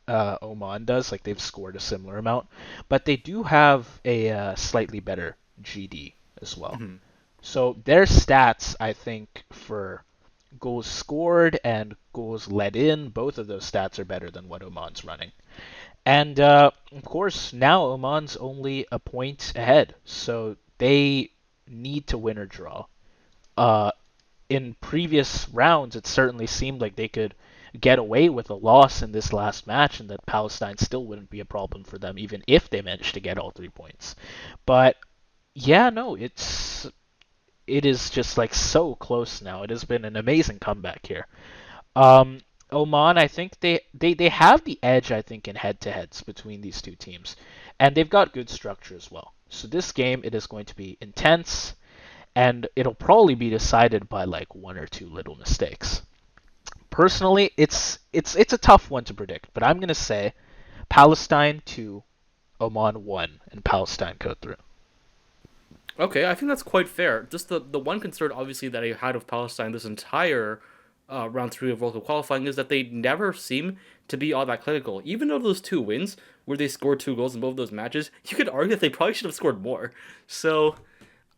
Oman does. Like they've scored a similar amount, but they do have a slightly better GD as well. Hmm. So their stats, I think, for goals scored and goals let in, both of those stats are better than what Oman's running. And of course, now Oman's only a point ahead, so they need to win or draw. Uh, in previous rounds, it certainly seemed like they could get away with a loss in this last match and that Palestine still wouldn't be a problem for them, even if they managed to get all 3 points. But yeah, no, it is just like so close now. It has been an amazing comeback here. Um, Oman, I think they have the edge, I think, in head-to-heads between these two teams, and they've got good structure as well. So this game, it is going to be intense, and it'll probably be decided by like one or two little mistakes. Personally, it's a tough one to predict, but I'm gonna say Palestine 2, Oman 1, and Palestine go through. Okay, I think that's quite fair. Just the one concern, obviously, that I had of Palestine this entire round three of World Cup qualifying is that they never seem to be all that clinical. Even though those two wins, where they scored 2 goals in both of those matches, you could argue that they probably should have scored more. So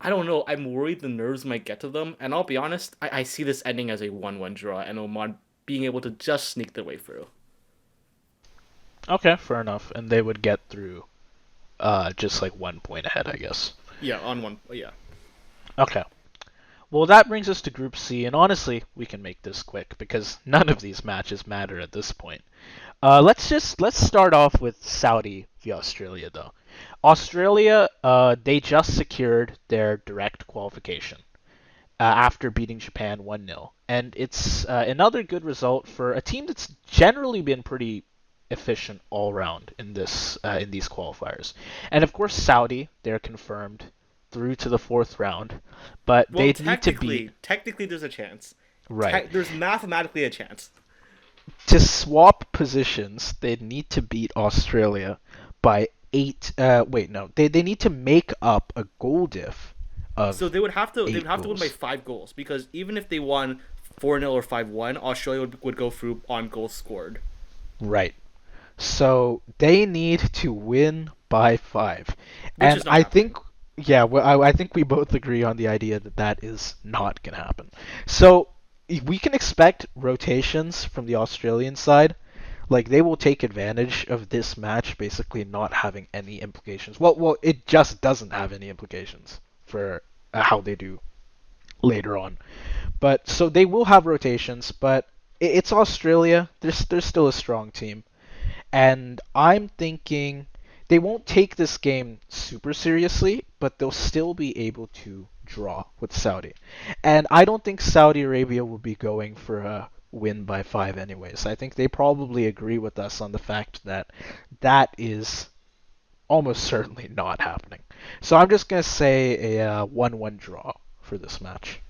I don't know. I'm worried the nerves might get to them, and I'll be honest, I see this ending as a 1-1 draw, and Oman being able to just sneak their way through. Okay, fair enough. And they would get through just like 1 point ahead, I guess. Yeah, on one. Yeah. Okay. Well, that brings us to Group C, and honestly, we can make this quick because none of these matches matter at this point. Let's start off with Saudi v Australia though. Australia, they just secured their direct qualification after beating Japan 1-0, and it's another good result for a team that's generally been pretty efficient all round in these qualifiers. And of course, Saudi, they're confirmed through to the fourth round, but Well, they'd need to beat technically, there's a chance. right. There's mathematically a chance. To swap positions, they'd need to beat Australia by eight. Wait, no, they need to make up a goal diff So of they would eight have to win by goals. 5 goals because even if they won 4-0 or 5-1, Australia would go through on goals scored, Right. So they need to win by five, which and is not I happening. think yeah, well, I think we both agree on the idea that that is not gonna happen. So we can expect rotations from the Australian side. Like they will take advantage of this match basically not having any implications. It just doesn't have any implications for how they do later on. But so they will have rotations, but it's Australia. There's still a strong team, and I'm thinking they won't take this game super seriously, but they'll still be able to draw with Saudi. And I don't think Saudi Arabia will be going for a win by five anyways. I think they probably agree with us on the fact that that is almost certainly not happening. So I'm just going to say a 1-1 draw for this match.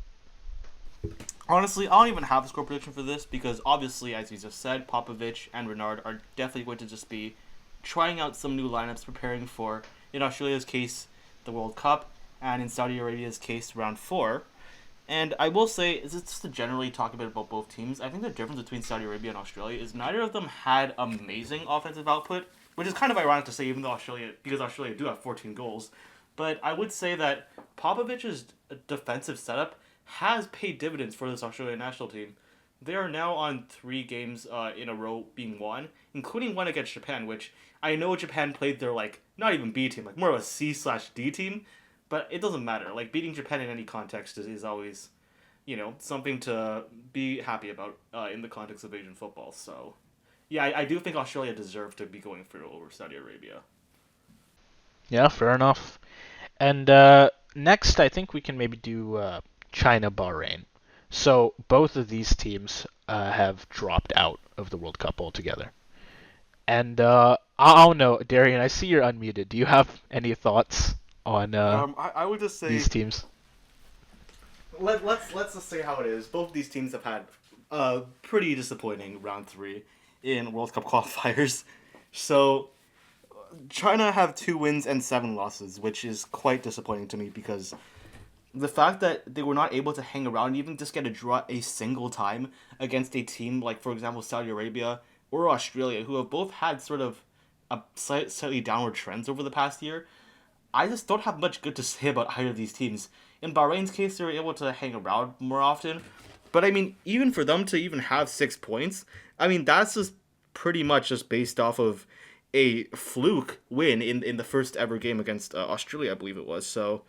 Honestly, I don't even have a score prediction for this because obviously, as you just said, Popovich and Renard are definitely going to just be trying out some new lineups, preparing for, in Australia's case, the World Cup, and in Saudi Arabia's case, round four. And I will say, just to generally talk a bit about both teams, I think the difference between Saudi Arabia and Australia is neither of them had amazing offensive output, which is kind of ironic to say, even though because Australia do have 14 goals. But I would say that Popovich's defensive setup has paid dividends for this Australian national team. They are now on 3 games in a row being won, including one against Japan, which I know Japan played their like not even B team, like more of a C/D team, but it doesn't matter. Like beating Japan in any context is always, something to be happy about in the context of Asian football. So, yeah, I do think Australia deserved to be going through over Saudi Arabia. Yeah, fair enough. And next, I think we can maybe do China Bahrain. So both of these teams have dropped out of the World Cup altogether. And I don't know, Darian. I see you're unmuted. Do you have any thoughts on I would just these say teams? let's just say how it is. Both these teams have had a pretty disappointing round three in World Cup qualifiers. So China have 2 wins and 7 losses, which is quite disappointing to me because the fact that they were not able to hang around, even just get a draw a single time against a team like, for example, Saudi Arabia or Australia, who have both had sort of a slightly downward trends over the past year, I just don't have much good to say about either of these teams. In Bahrain's case, they were able to hang around more often, but I mean, even for them to even have 6 points, I mean, that's just pretty much just based off of a fluke win in the first ever game against Australia, I believe it was. So,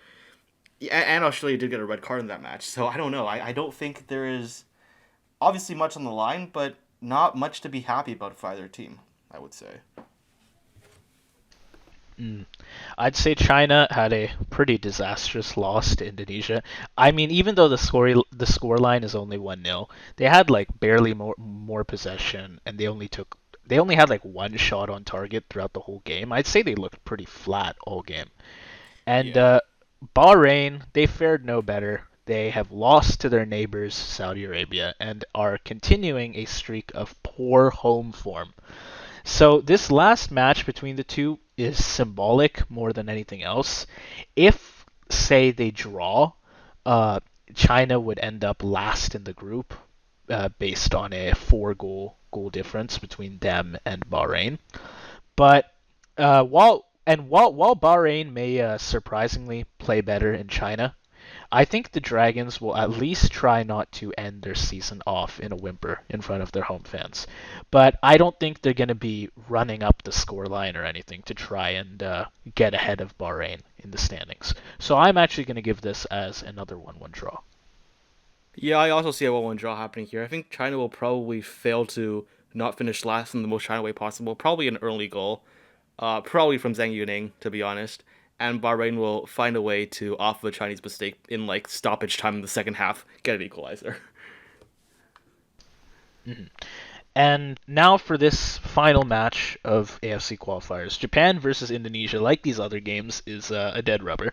yeah, and Australia did get a red card in that match. So I don't know. I don't think there is obviously much on the line, but not much to be happy about for either team, I would say. Mm. I'd say China had a pretty disastrous loss to Indonesia. I mean, even though the score line is only 1-0, they had like barely more possession, and they only had like one shot on target throughout the whole game. I'd say they looked pretty flat all game. And Yeah. Bahrain, they fared no better. They have lost to their neighbors, Saudi Arabia, and are continuing a streak of poor home form. So this last match between the two is symbolic more than anything else. If say they draw, uh, China would end up last in the group, based on a four goal difference between them and Bahrain. But while Bahrain may surprisingly play better in China, I think the Dragons will at least try not to end their season off in a whimper in front of their home fans. But I don't think they're going to be running up the scoreline or anything to try and get ahead of Bahrain in the standings. So I'm actually going to give this as another 1-1 draw. Yeah, I also see a 1-1 draw happening here. I think China will probably fail to not finish last in the most China way possible. Probably an early goal. Probably from Zhang Yuning, to be honest. And Bahrain will find a way to, off of a Chinese mistake in like stoppage time in the second half, get an equalizer. Mm-hmm. And now for this final match of AFC qualifiers, Japan versus Indonesia, like these other games, is a dead rubber.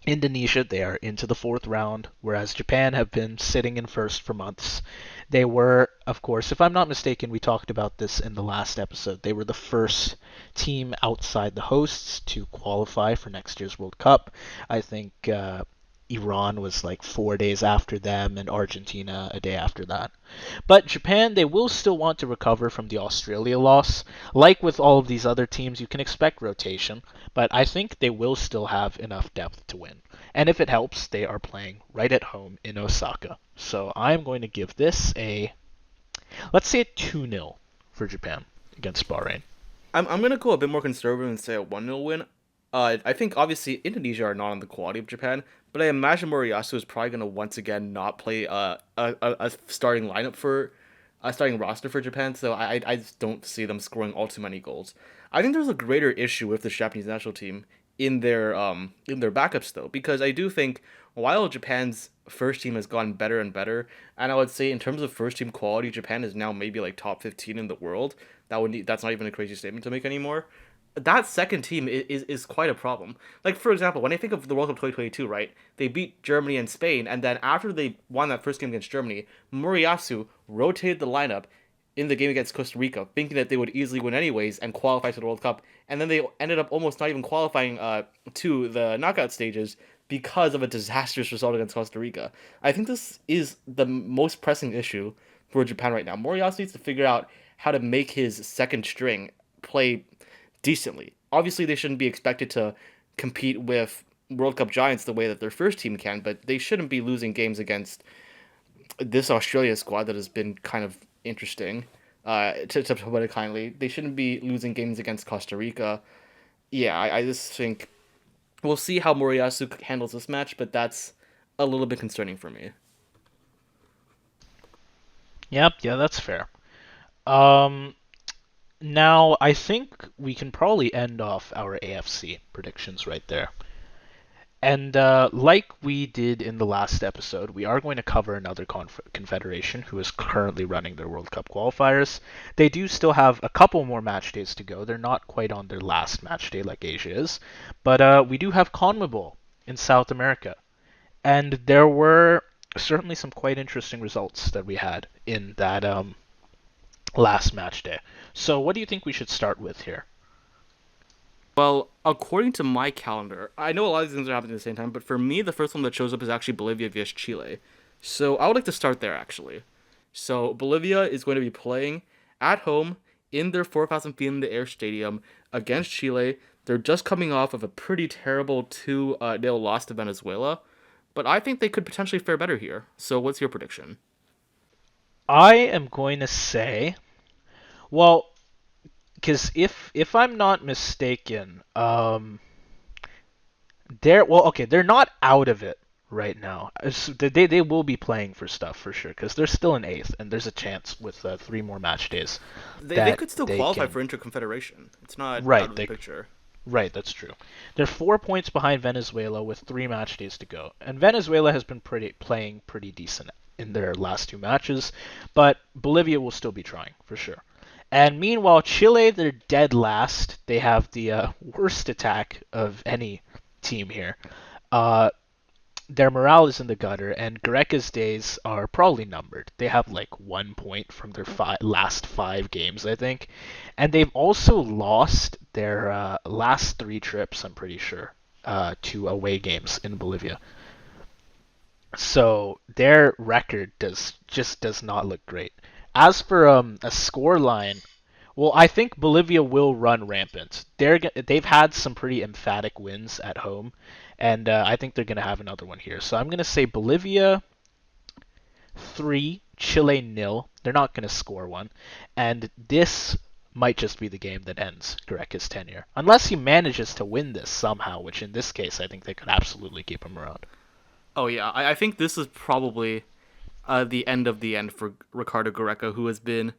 Indonesia, they are into the fourth round, whereas Japan have been sitting in first for months. They were, of course, if I'm not mistaken, we talked about this in the last episode. They were the first team outside the hosts to qualify for next year's World Cup. I think Iran was like 4 days after them, and Argentina a day after that. But Japan, they will still want to recover from the Australia loss. Like with all of these other teams, you can expect rotation, but I think they will still have enough depth to win. And if it helps, they are playing right at home in Osaka. So I'm going to give this a, let's say a 2-0 for Japan against Bahrain. I'm gonna go a bit more conservative and say a 1-0 win. I think obviously Indonesia are not on the quality of Japan, but I imagine Moriyasu is probably gonna once again not play a starting lineup for a starting roster for Japan. So I just don't see them scoring all too many goals. I think there's a greater issue with the Japanese national team in their backups though, because I do think while Japan's first team has gotten better and better, and I would say in terms of first team quality, Japan is now maybe like top 15 in the world. That's not even a crazy statement to make anymore. That second team is quite a problem. Like for example, when I think of the World Cup 2022, right? They beat Germany and Spain, and then after they won that first game against Germany, Moriyasu rotated the lineup in the game against Costa Rica, thinking that they would easily win anyways and qualify for the World Cup, and then they ended up almost not even qualifying to the knockout stages because of a disastrous result against Costa Rica. I think this is the most pressing issue for Japan right now. Moriyasu needs to figure out how to make his second string play decently. Obviously, they shouldn't be expected to compete with World Cup giants the way that their first team can, but they shouldn't be losing games against this Australia squad that has been kind of interesting. To put it kindly, they shouldn't be losing games against Costa Rica. Yeah, I just think we'll see how Moriyasu handles this match, but that's a little bit concerning for me. Yep, yeah, that's fair. Um, Now I think we can probably end off our AFC predictions right there. And like we did in the last episode, we are going to cover another confederation who is currently running their World Cup qualifiers. They do still have a couple more match days to go. They're not quite on their last match day like Asia is. But we do have CONMEBOL in South America. And there were certainly some quite interesting results that we had in that last match day. So what do you think we should start with here? Well, according to my calendar, I know a lot of these things are happening at the same time, but for me, the first one that shows up is actually Bolivia vs Chile. So I would like to start there actually. So Bolivia is going to be playing at home in their 4,000 feet in the air stadium against Chile. They're just coming off of a pretty terrible 2-0 loss to Venezuela, but I think they could potentially fare better here. So what's your prediction? I am going to say, well, because if I'm not mistaken, they're not out of it right now. They will be playing for stuff for sure because they're still in eighth, and there's a chance with three more match days They that could still they qualify can. for Interconfederation. It's not out Right, of the they picture. right, that's true. They're 4 points behind Venezuela with three match days to go, and Venezuela has been playing pretty decent in their last two matches, but Bolivia will still be trying for sure. And meanwhile, Chile, they're dead last. They have the worst attack of any team here. Uh, their morale is in the gutter, and Gareca's days are probably numbered. They have like 1 point from their last five games, I think, and they've also lost their last three trips. I'm pretty sure to away games in Bolivia. So their record does not look great. As for a score line, well, I think Bolivia will run rampant. They've had some pretty emphatic wins at home, and I think they're gonna have another one here. So I'm gonna say Bolivia 3, Chile nil. They're not gonna score one, and this might just be the game that ends Gareca's tenure, unless he manages to win this somehow. Which in this case, I think they could absolutely keep him around. Oh yeah, I think this is probably the end of the end for Ricardo Gareca, who has been,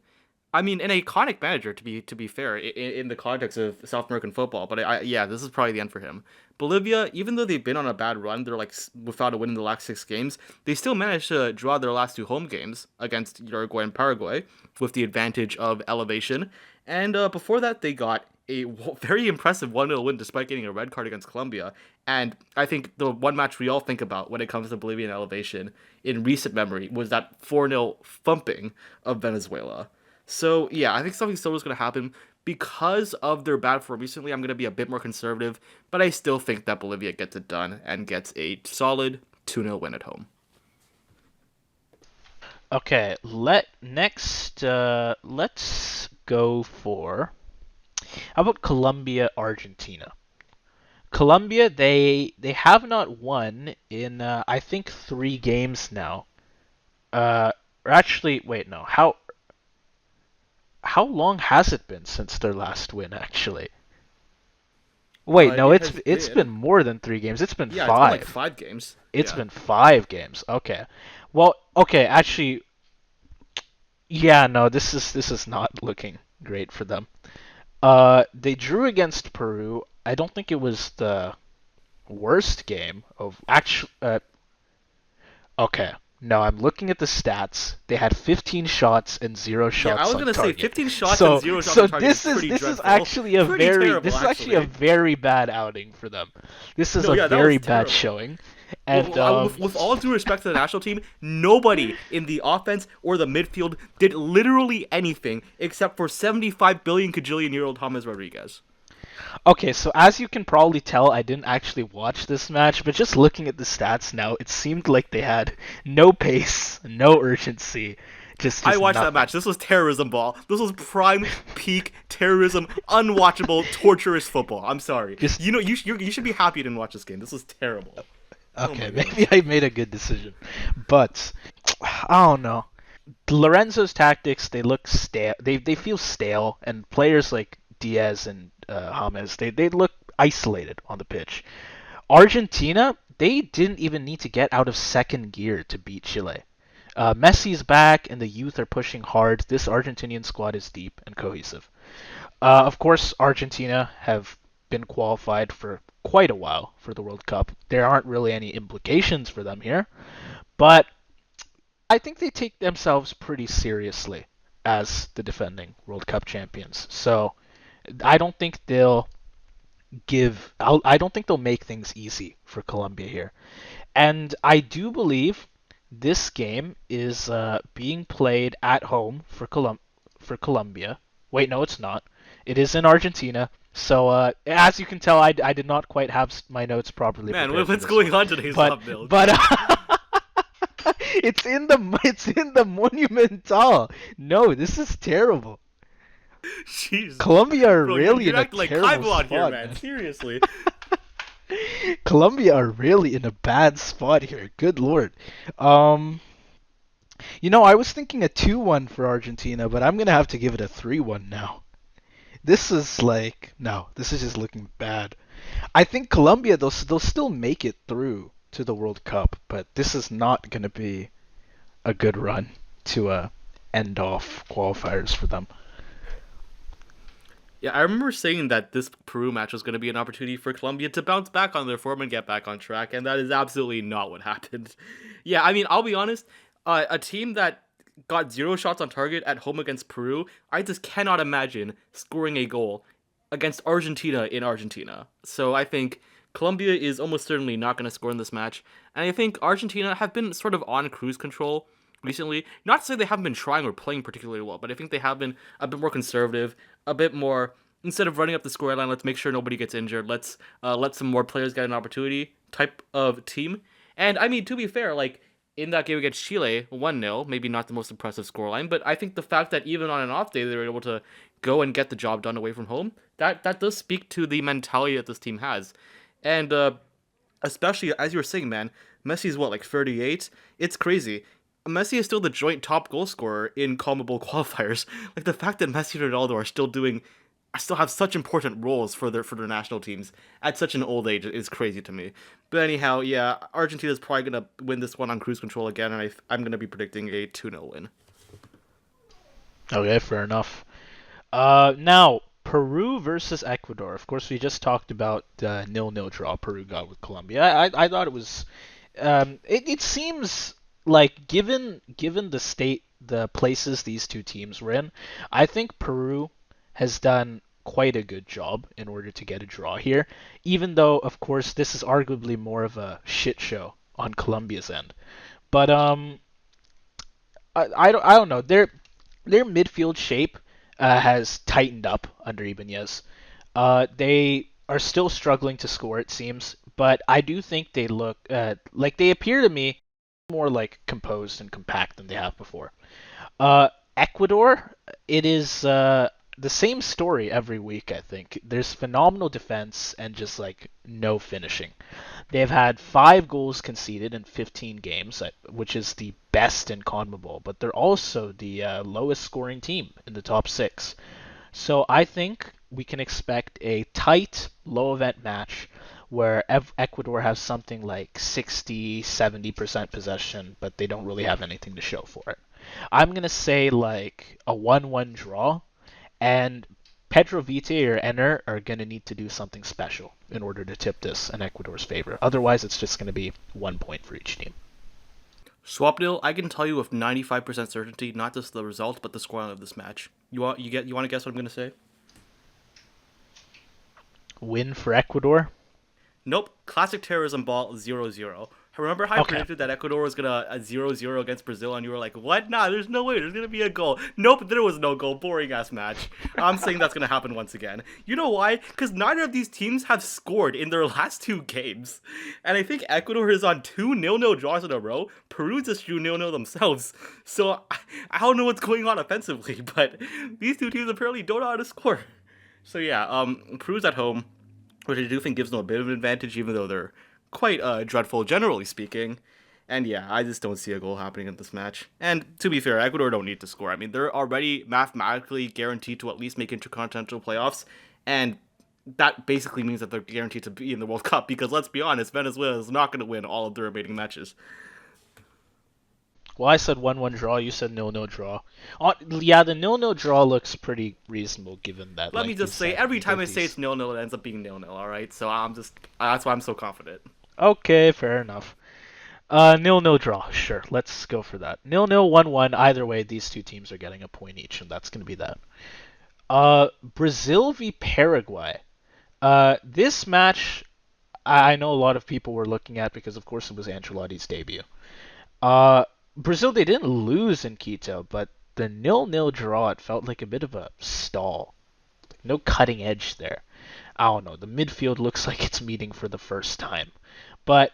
I mean, an iconic manager to be fair in the context of South American football. But yeah, this is probably the end for him. Bolivia, even though they've been on a bad run, they're like without a win in the last 6 games. They still managed to draw their last 2 home games against Uruguay and Paraguay with the advantage of elevation. And before that, they got a very impressive 1-0 win despite getting a red card against Colombia. And I think the one match we all think about when it comes to Bolivian elevation in recent memory was that 4-0 thumping of Venezuela. So yeah, I think something similar is going to happen. Because of their bad form recently, I'm going to be a bit more conservative, but I still think that Bolivia gets it done and gets a solid 2-0 win at home. Okay, let's go for how about Colombia Argentina? Colombia they have not won in I think 3 games now. Or actually, wait, no. How long has it been since their last win? Actually, wait, no. It It's has it's been been, more than 3 games. It's been yeah, it's been like five. 5 games. It's Yeah. been 5 games. Okay. Well, okay. Actually, yeah. No, this is not looking great for them. They drew against Peru. I don't think it was the worst game of actual. Okay. No, I'm looking at the stats. They had 15 shots and 0 Yeah, I shots was on going to say target. 15 shots and So 0 shots so on target is this is pretty this is dreadful. actually a Pretty very terrible, this is actually a actually. very bad outing for them. This is No, a yeah, that very was bad terrible. showing. And With all due respect to the national team, nobody in the offense or the midfield did literally anything except for 75 billion kajillion year old James Rodriguez. okay, so as you can probably tell, I didn't actually watch this match, but just looking at the stats now, it seemed like they had no pace, no urgency, I just watched that nothing. match. This was terrorism ball. This was prime peak terrorism, unwatchable, torturous football. I'm sorry. Just You know, you should be happy you didn't watch this game. This was terrible. Oh my okay, maybe goodness. I made a good decision, but I don't know. Lorenzo's tactics they look stale. They feel stale, and players like Diaz and James they look isolated on the pitch. Argentina they didn't even need to get out of second gear to beat Chile. Messi's back, and the youth are pushing hard. This Argentinian squad is deep and cohesive. Of course, Argentina have been qualified for quite a while for the World Cup. There aren't really any implications for them here, but I think they take themselves pretty seriously as the defending World Cup champions. So I don't think I don't think they'll make things easy for Colombia here. And I do believe this game is being played at home for for Colombia. Wait, no, it's not. It is in Argentina. So as you can tell, I did not quite have my notes properly Man, prepared for what's this one. going on today, But Swapnil? but it's in the Monumental. No, this is terrible. Jeez, Colombia are bro, you're, really you're in a acting like terrible Kaiba out here, spot, man. man. Seriously. Colombia are really in a bad spot here. Good lord. Um, I was thinking a 2-1 for Argentina, but I'm gonna have to give it a 3-1 now. This is like no, this is just looking bad. I think Colombia they'll still make it through to the World Cup, but this is not gonna be a good run to end off qualifiers for them. Yeah, I remember saying that this Peru match was going to be an opportunity for Colombia to bounce back on their form and get back on track, and that is absolutely not what happened. Yeah, I mean, I'll be honest, a team that got 0 shots on target at home against Peru, I just cannot imagine scoring a goal against Argentina in Argentina. So I think Colombia is almost certainly not going to score in this match, and I think Argentina have been sort of on cruise control recently. Not to say they haven't been trying or playing particularly well, but I think they have been a bit more conservative, a bit more instead of running up the scoreline, let's make sure nobody gets injured. Let's let some more players get an opportunity type of team. And I mean, to be fair, like in that game against Chile, 1-0, maybe not the most impressive scoreline, but I think the fact that even on an off day they were able to go and get the job done away from home, that does speak to the mentality that this team has. And especially as you were saying, man, Messi's what, like 38? It's crazy. Messi is still the joint top goal scorer in CONMEBOL qualifiers. Like the fact that Messi and Ronaldo are still doing, still have such important roles for their national teams at such an old age is crazy to me. But anyhow, yeah, Argentina's probably gonna win this one on cruise control again, and I'm gonna be predicting a 2-0 win. Okay, fair enough. Now Peru versus Ecuador. Of course, we just talked about the nil-nil draw Peru got with Colombia. I thought it was. It seems like given the state, the places these two teams were in, I think Peru has done quite a good job in order to get a draw here. Even though, of course, this is arguably more of a shit show on Colombia's end. But I don't know. Their midfield shape has tightened up under Ibanez. They are still struggling to score, it seems, but I do think they look like they appear to me more like composed and compact than they have before. Uh, Ecuador, it is the same story every week, I think. There's phenomenal defense and just like no finishing. They've had 5 goals conceded in 15 games, which is the best in CONMEBOL, but they're also the lowest scoring team in the top 6. So I think we can expect a tight, low event match where Ecuador has something like 60-70% possession, but they don't really have anything to show for it. I'm going to say like a 1-1 draw, and Pedro Vite or Enner are going to need to do something special in order to tip this in Ecuador's favor. Otherwise, it's just going to be 1 point for each team. Swapnil, I can tell you with 95% certainty, not just the result, but the scoreline of this match. You want to guess what I'm gonna say? Win for Ecuador? Nope. Classic terrorism ball 0-0. Remember how I Okay. predicted that Ecuador was gonna 0-0 against Brazil, and you were like, "What? Nah, there's no way. There's gonna be a goal." Nope, there was no goal. Boring ass match. I'm saying that's gonna happen once again. You know why? Because neither of these teams have scored in their last 2 games, and I think Ecuador is on 2 0-0 draws in a row. Peru just drew 0-0 themselves. So I don't know what's going on offensively, but these two teams apparently don't know how to score. So yeah, Peru's at home, which I do think gives them a bit of an advantage, even though they're quite dreadful, generally speaking. And yeah, I just don't see a goal happening in this match. And to be fair, Ecuador don't need to score. I mean, they're already mathematically guaranteed to at least make intercontinental playoffs, and that basically means that they're guaranteed to be in the World Cup, because let's be honest, Venezuela is not going to win all of the remaining matches. Well, I said 1-1 draw. You said 0-0 draw. Yeah, the 0-0 draw looks pretty reasonable given that, Let me like you just say, said, every you time get I say these. it's 0-0, it ends up being 0-0, alright? So that's why I'm so confident. Okay, fair enough. 0-0 draw. Sure, let's go for that. 0-0, 1-1. Either way, these two teams are getting a point each, and that's going to be that. Brazil v Paraguay. This match, I know a lot of people were looking at because, of course, it was Ancelotti's debut. Uh, Brazil, they didn't lose in Quito, but the 0-0 draw, it felt like a bit of a stall. No cutting edge there. I don't know. The midfield looks like it's meeting for the first time. But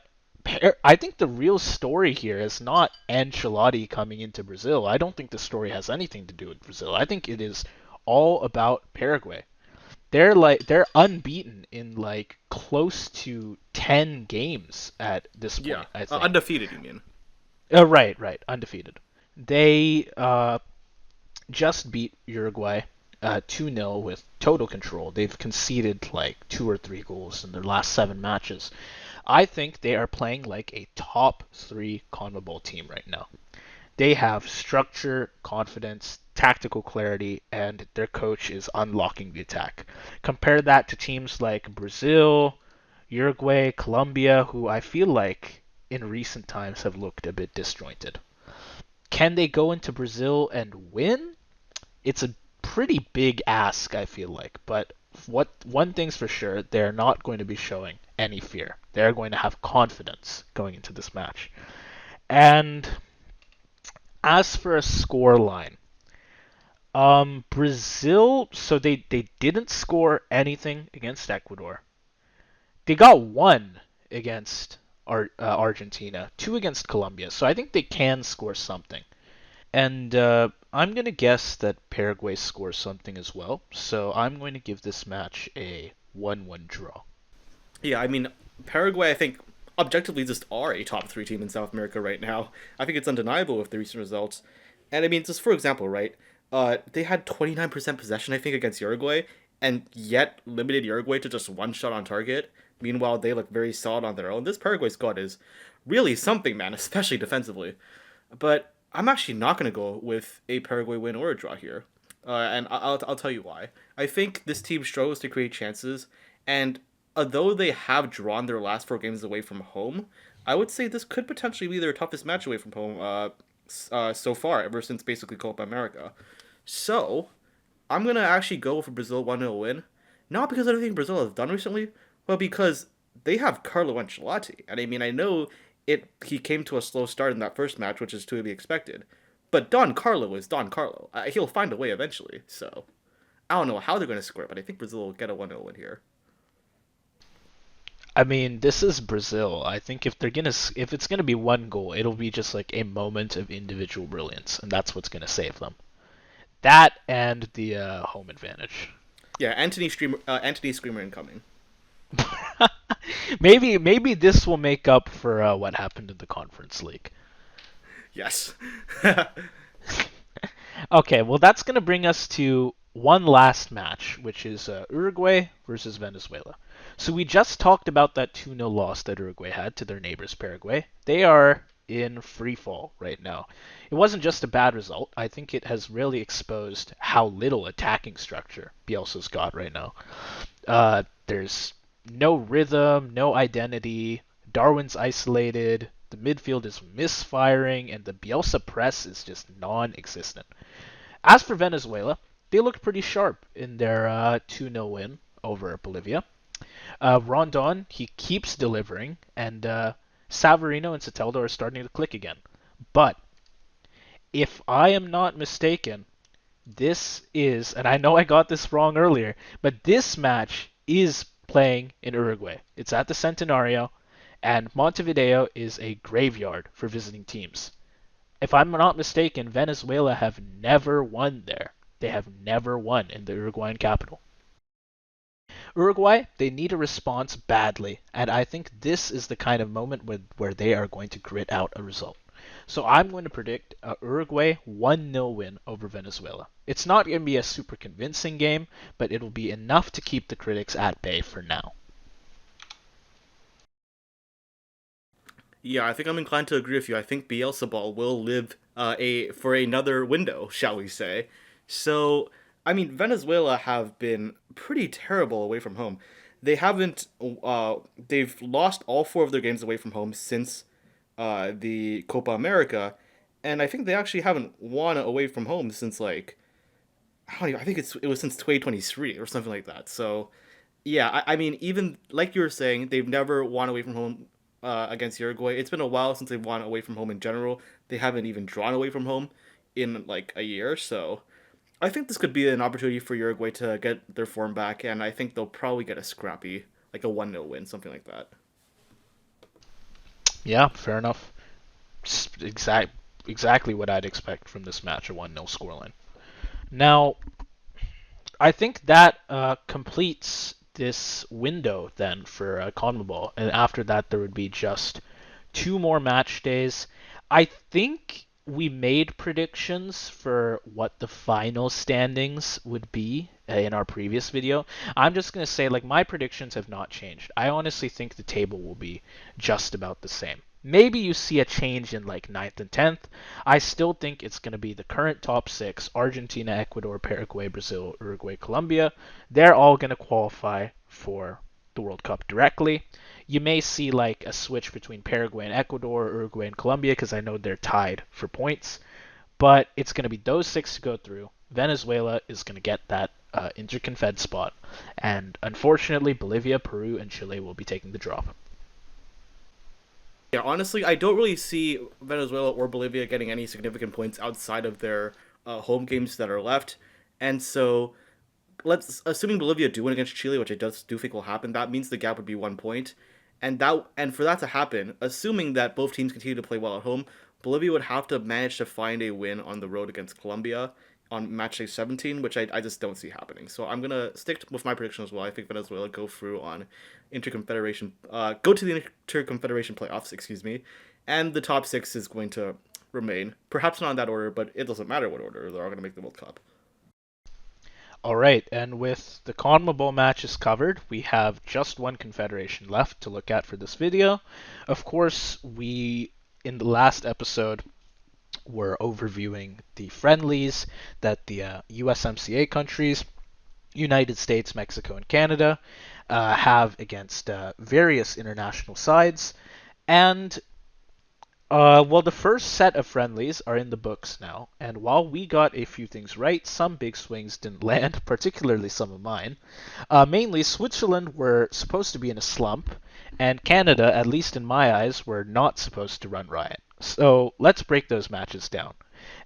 I think the real story here is not Ancelotti coming into Brazil. I don't think the story has anything to do with Brazil. I think it is all about Paraguay. They're unbeaten in like close to 10 games at this Yeah, point, I think. undefeated, you mean? Right, undefeated. They just beat Uruguay 2-0 with total control. They've conceded like 2 or 3 goals in their last 7 matches. I think they are playing like a top 3 CONMEBOL team right now. They have structure, confidence, tactical clarity, and their coach is unlocking the attack. Compare that to teams like Brazil, Uruguay, Colombia, who I feel like in recent times have looked a bit disjointed. Can they go into Brazil and win? It's a pretty big ask, I feel like. But what one thing's for sure, they're not going to be showing any fear. They're going to have confidence going into this match. And as for a score line, Brazil, so they didn't score anything against Ecuador. They got one against Argentina, two against Colombia. So I think they can score something. And I'm going to guess that Paraguay scores something as well. So I'm going to give this match a 1-1 draw. Yeah, I mean, Paraguay, I think, objectively just are a top three team in South America right now. I think it's undeniable with the recent results. And I mean, just for example, right? They had 29% possession, I think, against Uruguay, and yet limited Uruguay to just one shot on target. Meanwhile, they look very solid on their own. This Paraguay squad is really something, man, especially defensively. But I'm actually not going to go with a Paraguay win or a draw here. And I'll tell you why. I think this team struggles to create chances, and although they have drawn their last four games away from home, I would say this could potentially be their toughest match away from home so far, ever since basically Copa America. So, I'm going to actually go for Brazil 1-0 win. Not because of anything Brazil has done recently, but because they have Carlo Ancelotti. And I mean, I know he came to a slow start in that first match, which is to be expected. But Don Carlo is Don Carlo. He'll find a way eventually. So, I don't know how they're going to score, but I think Brazil will get a 1-0 win here. I mean, this is Brazil. I think if it's gonna be one goal, it'll be just like a moment of individual brilliance, and that's what's gonna save them. That and the home advantage. Yeah, Anthony Screamer incoming. Maybe this will make up for what happened in the Conference League. Yes. Okay, well that's gonna bring us to one last match, which is Uruguay versus Venezuela. So we just talked about that 2-0 loss that Uruguay had to their neighbors Paraguay. They are in free fall right now. It wasn't just a bad result. I think it has really exposed how little attacking structure Bielsa's got right now. There's no rhythm, no identity. Darwin's isolated. The midfield is misfiring, and the Bielsa press is just non-existent. As for Venezuela, they looked pretty sharp in their 2-0 win over Bolivia. Rondon, he keeps delivering, and Savarino and Soteldo are starting to click again. But if I am not mistaken, this is, and I know I got this wrong earlier, but this match is playing in Uruguay. It's at the Centenario, and Montevideo is a graveyard for visiting teams. If I'm not mistaken, Venezuela have never won there. They have never won in the Uruguayan capital. Uruguay, they need a response badly, and I think this is the kind of moment where they are going to grit out a result. So I'm going to predict a Uruguay 1-0 win over Venezuela. It's not going to be a super convincing game, but it'll be enough to keep the critics at bay for now. Yeah, I think I'm inclined to agree with you. I think Bielsa ball will live a for another window, shall we say? So, I mean, Venezuela have been pretty terrible away from home. They haven't. They've lost all four of their games away from home since the Copa America, and I think they actually haven't won away from home since like I don't even, I think it was since 2023 or something like that. So yeah, I mean, even like you were saying, they've never won away from home against Uruguay. It's been a while since they've won away from home in general. They haven't even drawn away from home in like a year. So I think this could be an opportunity for Uruguay to get their form back, and I think they'll probably get a scrappy, like a 1-0 win, something like that. Yeah, fair enough. Exactly what I'd expect from this match, a 1-0 scoreline. Now, I think that completes this window then for CONMEBOL, and after that there would be just two more match days. I think we made predictions for what the final standings would be in our previous video. I'm just going to say, like, my predictions have not changed. I honestly think the table will be just about the same. Maybe you see a change in like ninth and 10th. I still think it's going to be the current top six: Argentina, Ecuador, Paraguay, Brazil, Uruguay, Colombia. They're all going to qualify for the World Cup directly. You may see like a switch between Paraguay and Ecuador, Uruguay and Colombia, because I know they're tied for points. But it's going to be those six to go through. Venezuela is going to get that interconfed spot. And unfortunately, Bolivia, Peru, and Chile will be taking the drop. Yeah, honestly, I don't really see Venezuela or Bolivia getting any significant points outside of their home games that are left. And so let's assuming Bolivia do win against Chile, which I just do think will happen. That means the gap would be 1 point, and for that to happen, assuming that both teams continue to play well at home, Bolivia would have to manage to find a win on the road against Colombia on match day 17, which I just don't see happening. So I'm gonna stick with my prediction as well. I think Venezuela go through on go to the interconfederation playoffs, excuse me, and the top six is going to remain. Perhaps not in that order, but it doesn't matter what order they're all going to make the World Cup. All right, and with the CONMEBOL matches covered, we have just one confederation left to look at for this video. Of course, we in the last episode were overviewing the friendlies that the USMCA countries, United States, Mexico, and Canada, have against various international sides. And well, the first set of friendlies are in the books now, and while we got a few things right, some big swings didn't land, particularly some of mine. Mainly, Switzerland were supposed to be in a slump, and Canada, at least in my eyes, were not supposed to run riot. So let's break those matches down.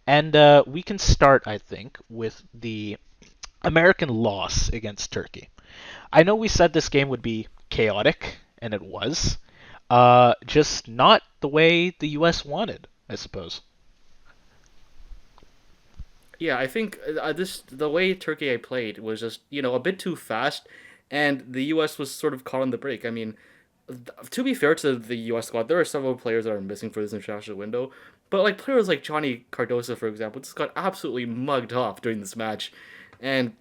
And we can start, I think, with the American loss against Turkey. I know we said this game would be chaotic, and it was. Just not the way the U.S. wanted, I suppose. Yeah, I think this the way Turkey played was just a bit too fast, and the U.S. was sort of caught on the break. I mean, to be fair to the U.S. squad, there are several players that are missing for this international window, but like players like Johnny Cardoso, for example, just got absolutely mugged off during this match, and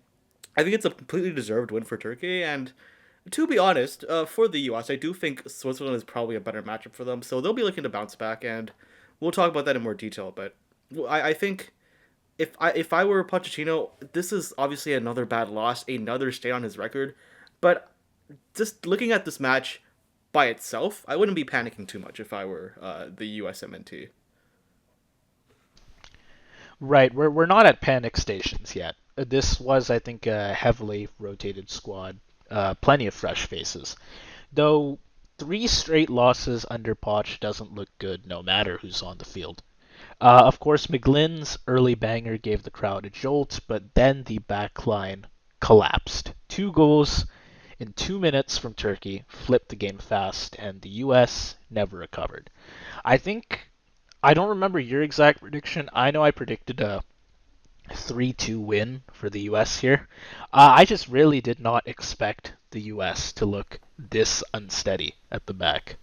I think it's a completely deserved win for Turkey. And to be honest, for the U.S., I do think Switzerland is probably a better matchup for them, so they'll be looking to bounce back, and we'll talk about that in more detail. But I think if I were Pochettino, this is obviously another bad loss, another stain on his record. But just looking at this match by itself, I wouldn't be panicking too much if I were the USMNT. Right, we're not at panic stations yet. This was, I think, a heavily rotated squad, plenty of fresh faces. Though three straight losses under Poch doesn't look good no matter who's on the field. Of course, McGlynn's early banger gave the crowd a jolt, but then the back line collapsed. Two goals in 2 minutes from Turkey flipped the game fast, and the U.S. never recovered. I think I don't remember your exact prediction. I know I predicted a 3-2 win for the U.S. here. I just really did not expect the U.S. to look this unsteady at the back.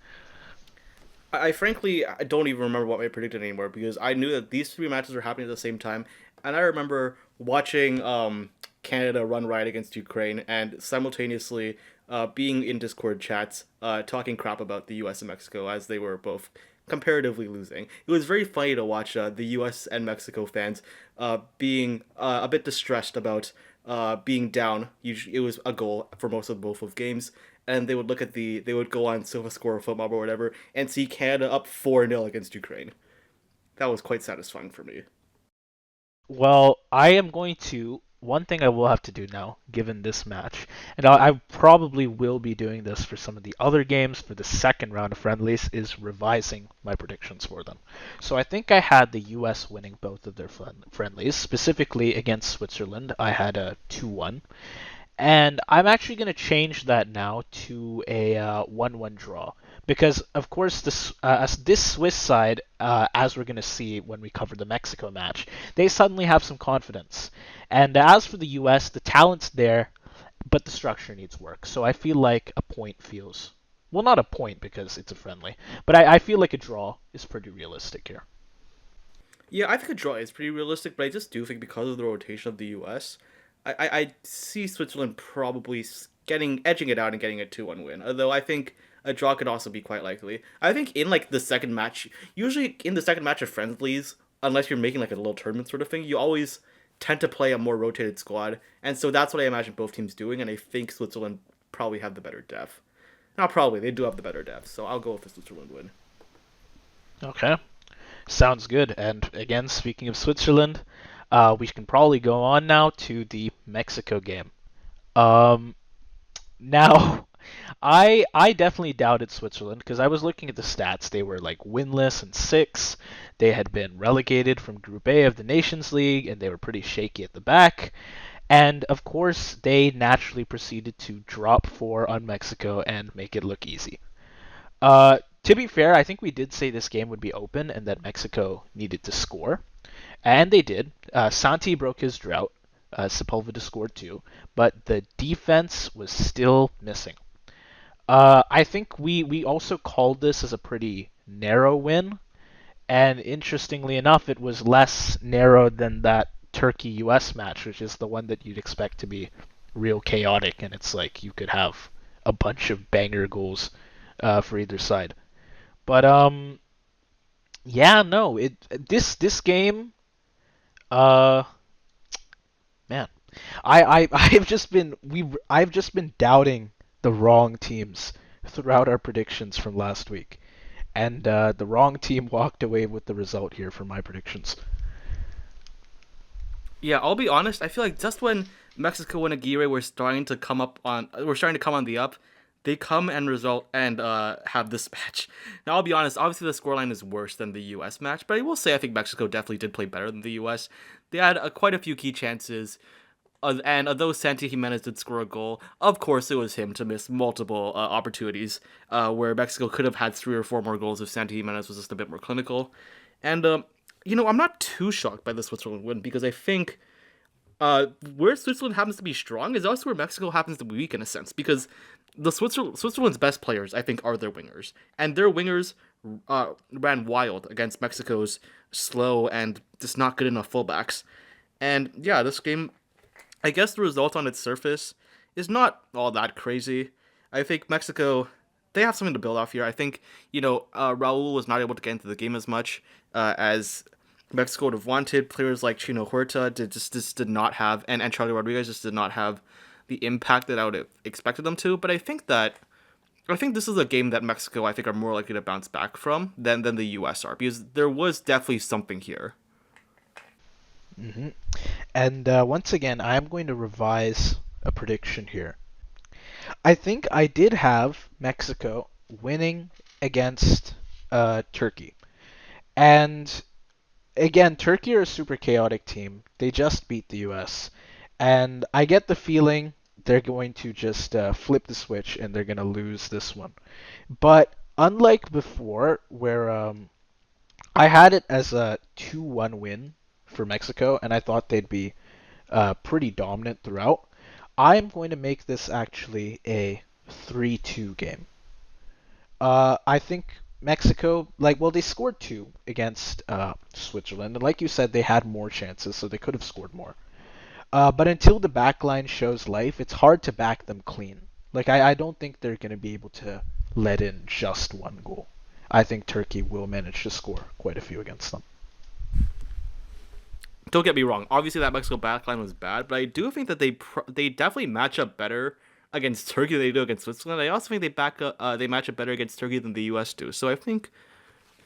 I frankly I don't even remember what I predicted anymore because I knew that these three matches were happening at the same time, and I remember watching Canada run riot against Ukraine and simultaneously being in Discord chats talking crap about the U.S. and Mexico as they were both comparatively losing. It was very funny to watch the U.S. and Mexico fans being a bit distressed about being down. Usually, it was a goal for most of both of games, and they would go on SofaScore or FootMob or whatever and see Canada up 4-0 against Ukraine. That was quite satisfying for me. Well, I am going to. One thing I will have to do now, given this match, and I probably will be doing this for some of the other games for the second round of friendlies, is revising my predictions for them. So I think I had the U.S. winning both of their friendlies, specifically against Switzerland. I had a 2-1. And I'm actually going to change that now to a 1-1 draw. Because, of course, this Swiss side, as we're going to see when we cover the Mexico match, they suddenly have some confidence. And as for the U.S., the talent's there, but the structure needs work. So I feel like a point feels. Well, not a point because it's a friendly, but I feel like a draw is pretty realistic here. Yeah, I think a draw is pretty realistic, but I just do think because of the rotation of the U.S., I see Switzerland probably getting edging it out and getting a 2-1 win. Although I think a draw could also be quite likely. I think in like the second match, usually in the second match of friendlies, unless you're making like a little tournament sort of thing, you always tend to play a more rotated squad, and so that's what I imagine both teams doing. And I think Switzerland probably have the better depth. Not probably, they do have the better depth, so I'll go with the Switzerland win. Okay. Sounds good. And again, speaking of Switzerland, we can probably go on now to the Mexico game. Um, now, I definitely doubted Switzerland because I was looking at the stats. They were like winless and six. They had been relegated from Group A of the Nations League, and they were pretty shaky at the back. And of course, they naturally proceeded to drop four on Mexico and make it look easy. To be fair, I think we did say this game would be open and that Mexico needed to score, and they did. Santi broke his drought. Sepulveda scored two, but the defense was still missing. I think we also called this as a pretty narrow win, and interestingly enough, it was less narrow than that Turkey-US match, which is the one that you'd expect to be real chaotic, and it's like you could have a bunch of banger goals for either side. But yeah, no, it this game, uh, man, I've just been doubting the wrong teams throughout our predictions from last week, and the wrong team walked away with the result here for my predictions. Yeah, I'll be honest. I feel like just when Mexico and Aguirre were starting to come on the up, they come and result and have this match. Now, I'll be honest. Obviously, the scoreline is worse than the U.S. match, but I will say I think Mexico definitely did play better than the U.S. They had quite a few key chances, and although Santi Jimenez did score a goal, of course it was him to miss multiple opportunities where Mexico could have had three or four more goals if Santi Jimenez was just a bit more clinical. And I'm not too shocked by the Switzerland win because I think where Switzerland happens to be strong is also where Mexico happens to be weak in a sense because Switzerland's best players I think are their wingers, and their wingers ran wild against Mexico's slow and just not good enough fullbacks. And yeah, this game, I guess the result on its surface is not all that crazy. I think Mexico, they have something to build off here. I think, Raul was not able to get into the game as much as Mexico would have wanted. Players like Chino Huerta just did not have, and Charlie Rodriguez just did not have the impact that I would have expected them to. But I think this is a game that Mexico, I think, are more likely to bounce back from than the U.S. are because there was definitely something here. hmm And once again, I'm going to revise a prediction here. I think I did have Mexico winning against Turkey. And again, Turkey are a super chaotic team. They just beat the US. And I get the feeling they're going to just flip the switch and they're going to lose this one. But unlike before, where I had it as a 2-1 win for Mexico, and I thought they'd be pretty dominant throughout, I'm going to make this actually a 3-2 game. I think Mexico, they scored two against Switzerland, and like you said, they had more chances, so they could have scored more. But until the back line shows life, it's hard to back them clean. I don't think they're going to be able to let in just one goal. I think Turkey will manage to score quite a few against them. Don't get me wrong. Obviously, that Mexico backline was bad, but I do think that they definitely match up better against Turkey than they do against Switzerland. I also think they match up better against Turkey than the U.S. do. So I think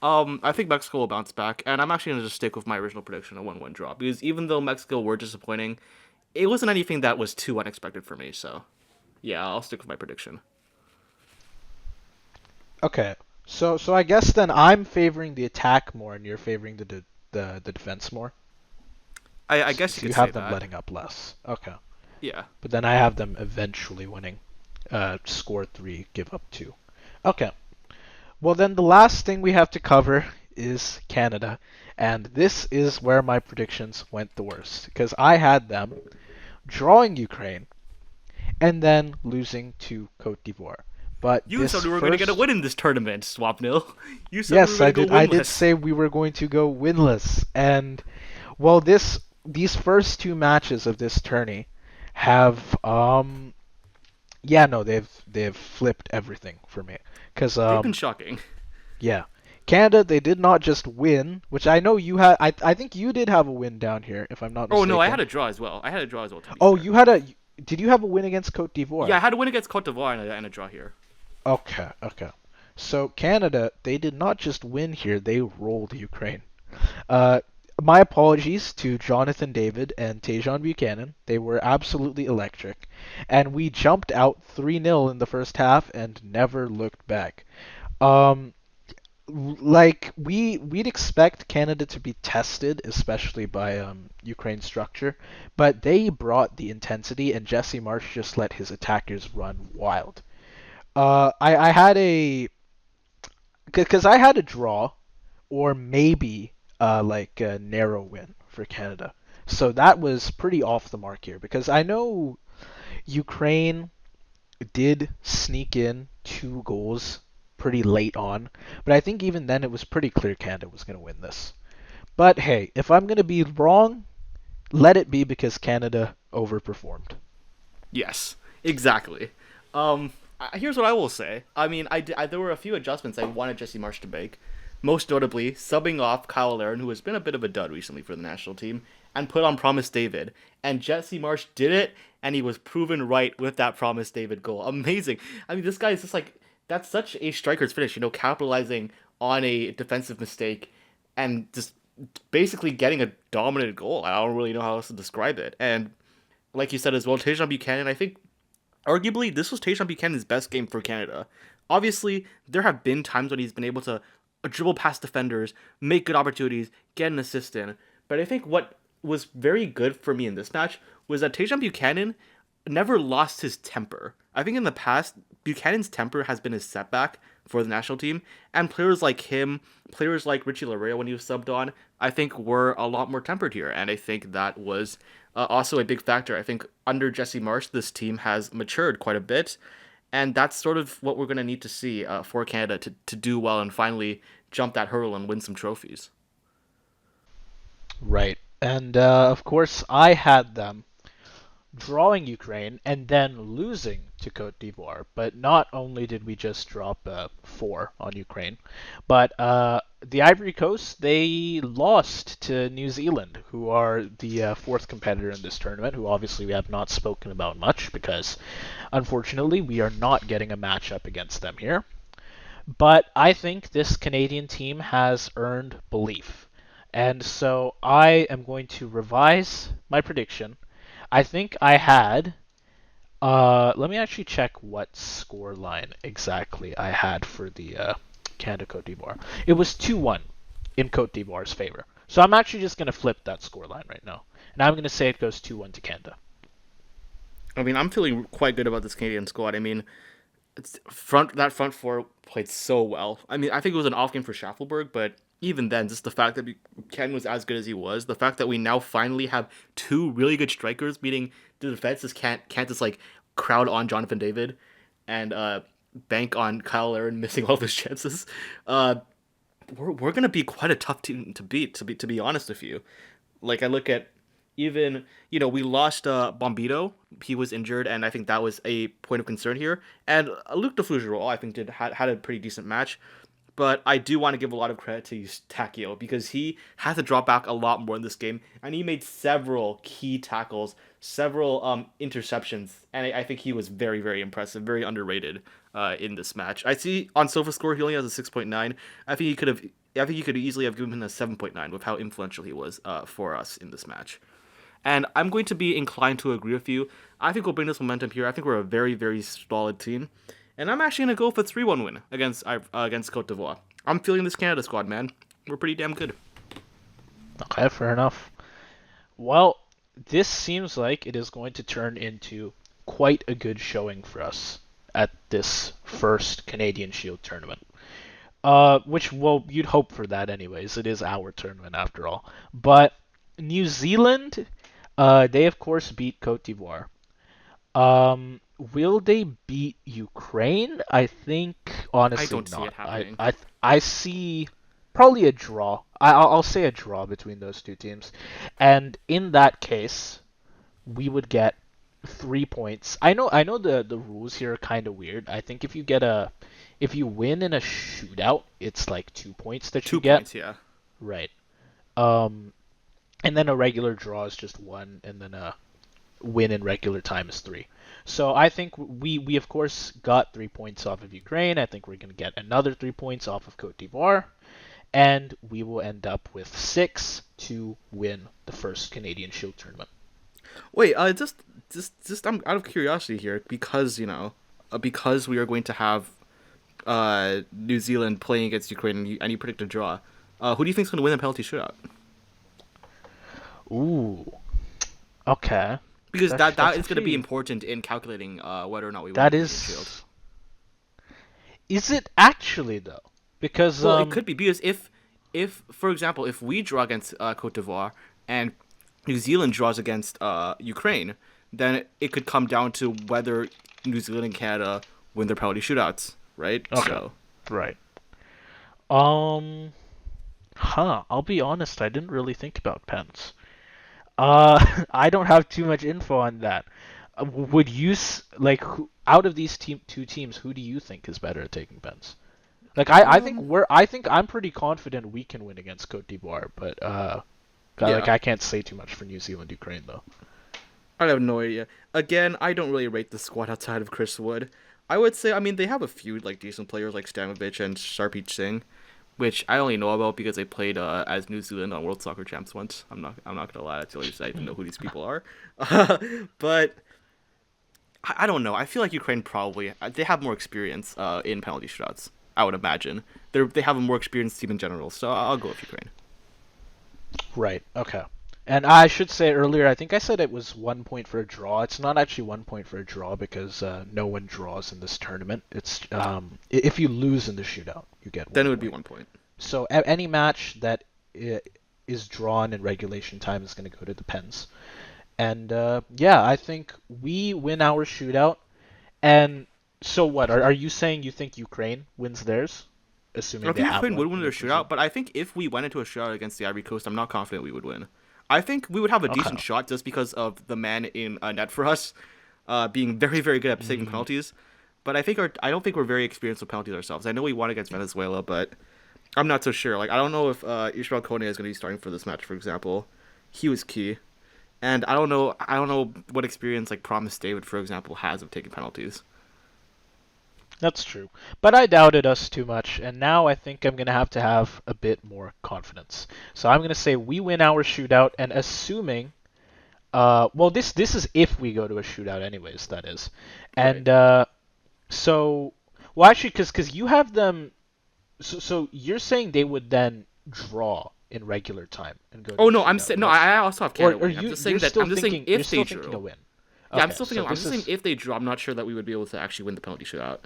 Mexico will bounce back, and I'm actually gonna just stick with my original prediction, a 1-1 draw, because even though Mexico were disappointing, it wasn't anything that was too unexpected for me. So yeah, I'll stick with my prediction. Okay, so I guess then I'm favoring the attack more, and you're favoring the defense more. I guess you So you could say have them that. letting up less. Okay, Yeah. but then I have them eventually winning. Score three, give up two. Okay. Well, then the last thing we have to cover is Canada, and this is where my predictions went the worst because I had them drawing Ukraine and then losing to Cote d'Ivoire. But You said this we were going to get a first, win in this tournament, Swapnil. You said we were yes, going I to go did. I did winless. say we were going to go winless, and well, these first two matches of this tourney have yeah, no, they've flipped everything for me because They've been shocking. yeah. Canada, they did not just win, which I know you had. I think you did have a win down here, if I'm not Oh no, I had mistaken. a draw as well. I had a draw as well, to be Oh, fair. you had a. Did you have a win against Cote Yeah, d'Ivoire? I had a win against Cote d'Ivoire and a draw here. Okay, okay. So Canada, they did not just win here; they rolled Ukraine. Uh, My apologies to Jonathan David and Tajon Buchanan. They were absolutely electric. And we jumped out 3-0 in the first half and never looked back. Um, like we'd expect Canada to be tested, especially by Ukraine's structure, but they brought the intensity, and Jesse Marsh just let his attackers run wild. I had a because I had a draw or maybe like a narrow win for Canada. So that was pretty off the mark here because I know Ukraine did sneak in 2 goals pretty late on, but I think even then it was pretty clear Canada was going to win this. But hey, if I'm going to be wrong, let it be because Canada overperformed. Yes, exactly. Here's what I will say. I mean, there were a few adjustments I wanted Jesse Marsh to make. Most notably, subbing off Kyle Larin, who has been a bit of a dud recently for the national team, and put on Promise David. And Jesse Marsh did it, and he was proven right with that Promise David goal. Amazing. I mean, this guy is just like, that's such a striker's finish, capitalizing on a defensive mistake and just basically getting a dominant goal. I don't really know how else to describe it. And like you said as well, Tajon Buchanan, I think arguably this was Tajon Buchanan's best game for Canada. Obviously, there have been times when he's been able to dribble past defenders, make good opportunities, get an assist in. But I think what was very good for me in this match was that Tajon Buchanan never lost his temper. I think in the past, Buchanan's temper has been his setback for the national team, and players like him, players like Richie Laryea when he was subbed on, I think were a lot more tempered here, and I think that was also a big factor. I think under Jesse Marsh, this team has matured quite a bit, and that's sort of what we're going to need to see for Canada to do well and finally jump that hurdle and win some trophies. Right. And of course, I had them drawing Ukraine and then losing to Cote d'Ivoire. But not only did we just drop 4 on Ukraine, but the Ivory Coast, they lost to New Zealand, who are the 4th competitor in this tournament, who obviously we have not spoken about much because unfortunately we are not getting a matchup against them here. But I think this Canadian team has earned belief. And so I am going to revise my prediction. I think I had. Let me actually check what score line exactly I had for the Canada Cote d'Ivoire. It was 2-1 in Cote d'Ivoire's favor. So I'm actually just going to flip that score line right now. And I'm going to say it goes 2-1 to Canada. I mean, I'm feeling quite good about this Canadian squad. I mean, that front four played so well. I mean, I think it was an off game for Schaffelberg, but even then, just the fact that Ken was as good as he was, the fact that we now finally have two really good strikers, meaning the defense just can't just like crowd on Jonathan David and bank on Kyle Larin missing all of his chances. We're gonna be quite a tough team to beat. To be honest with you, like I look at even we lost Bombito. He was injured, and I think that was a point of concern here. And Luc de Fougerolles, I think, had a pretty decent match. But I do want to give a lot of credit to Eustachio because he had to drop back a lot more in this game, and he made several key tackles, several interceptions, and I think he was very, very impressive, very underrated in this match. I see on SofaScore he only has a 6.9. I think he could have. I think you could easily have given him a 7.9 with how influential he was for us in this match. And I'm going to be inclined to agree with you. I think we'll bring this momentum here. I think we're a very, very solid team. And I'm actually going to go for a 3-1 win against Cote d'Ivoire. I'm feeling this Canada squad, man. We're pretty damn good. Okay, fair enough. Well, this seems like it is going to turn into quite a good showing for us at this first Canadian Shield tournament. Which, well, you'd hope for that anyways. It is our tournament after all. But New Zealand, they of course beat Cote d'Ivoire. Will they beat Ukraine? I think I honestly don't see not. it happening. I see probably a draw. I'll say a draw between those two teams, and in that case, we would get 3 points. I know the rules here are kind of weird. I think if you win in a shootout, it's like 2 points that you Two get. points, yeah. Right. Um, and then a regular draw is just 1, and then a win in regular time is 3. So I think we of course got 3 points off of Ukraine. I think we're gonna get another 3 points off of Cote d'Ivoire, and we will end up with 6 to win the first Canadian Shield tournament. Wait, I'm out of curiosity here because because we are going to have New Zealand playing against Ukraine and you predict a draw. Who do you think is going to win the penalty shootout? Ooh, okay. Because that That's is going to be actually important in calculating whether or not we win the that Canadian Shield. is it actually though? Because Well, it could be because if for example, if we draw against Cote d'Ivoire and New Zealand draws against Ukraine, then it could come down to whether New Zealand and Canada win their penalty shootouts, right? okay, So right. Um, I'll be honest, I didn't really think about pens. I don't have too much info on that. Would you out of these two teams, who do you think is better at taking pens? Like um, I think I'm pretty confident we can win against Cote d'Ivoire, but like yeah, I can't say too much for New Zealand Ukraine though. I have no idea. Again, I don't really rate the squad outside of Chris Wood. I would say, I mean, they have a few like decent players like Stamovich and Sharpeach Singh, which I only know about because they played as New Zealand on World Soccer Champs once. I'm not gonna lie, that's the only reason I even know who these people are. But I don't know. I feel like Ukraine probably they have more experience in penalty shootouts. I would imagine they have a more experienced team in general. So I'll go with Ukraine. Right. Okay. And I should say earlier, I think I said it was 1 point for a draw. It's not actually 1 point for a draw because no one draws in this tournament. It's if you lose in the shootout, you get Then one it would be point. 1 point. So any match that is drawn in regulation time is going to go to the pens. And yeah, I think we win our shootout. And so what? Are you saying you think Ukraine wins theirs, I assuming they think have Ukraine one would win in their the first round? shootout, but I think if we went into a shootout against the Ivory Coast, I'm not confident we would win. I think we would have a Okay. decent shot just because of the man in net for us being very, very good at saving Mm, penalties. But I don't think we're very experienced with penalties ourselves. I know we won against Venezuela, but I'm not so sure. Like I don't know if Ishmael Kone is going to be starting for this match, for example. He was key, and I don't know what experience like Promise David, for example, has of taking penalties. that's true. But I doubted us too much, and now I think I'm going to have a bit more confidence. So I'm going to say we win our shootout, and assuming, well, this is if we go to a shootout, anyways. That is, Right. and so, well, actually, because you have them, so you're saying they would then draw in regular time and go to Oh a no, shootout, no. yes? I also have Or Canada are winning. you you're If they still thinking a drew. win? Yeah, Okay, so I'm this just saying is if they drew, I'm not sure that we would be able to actually win the penalty shootout.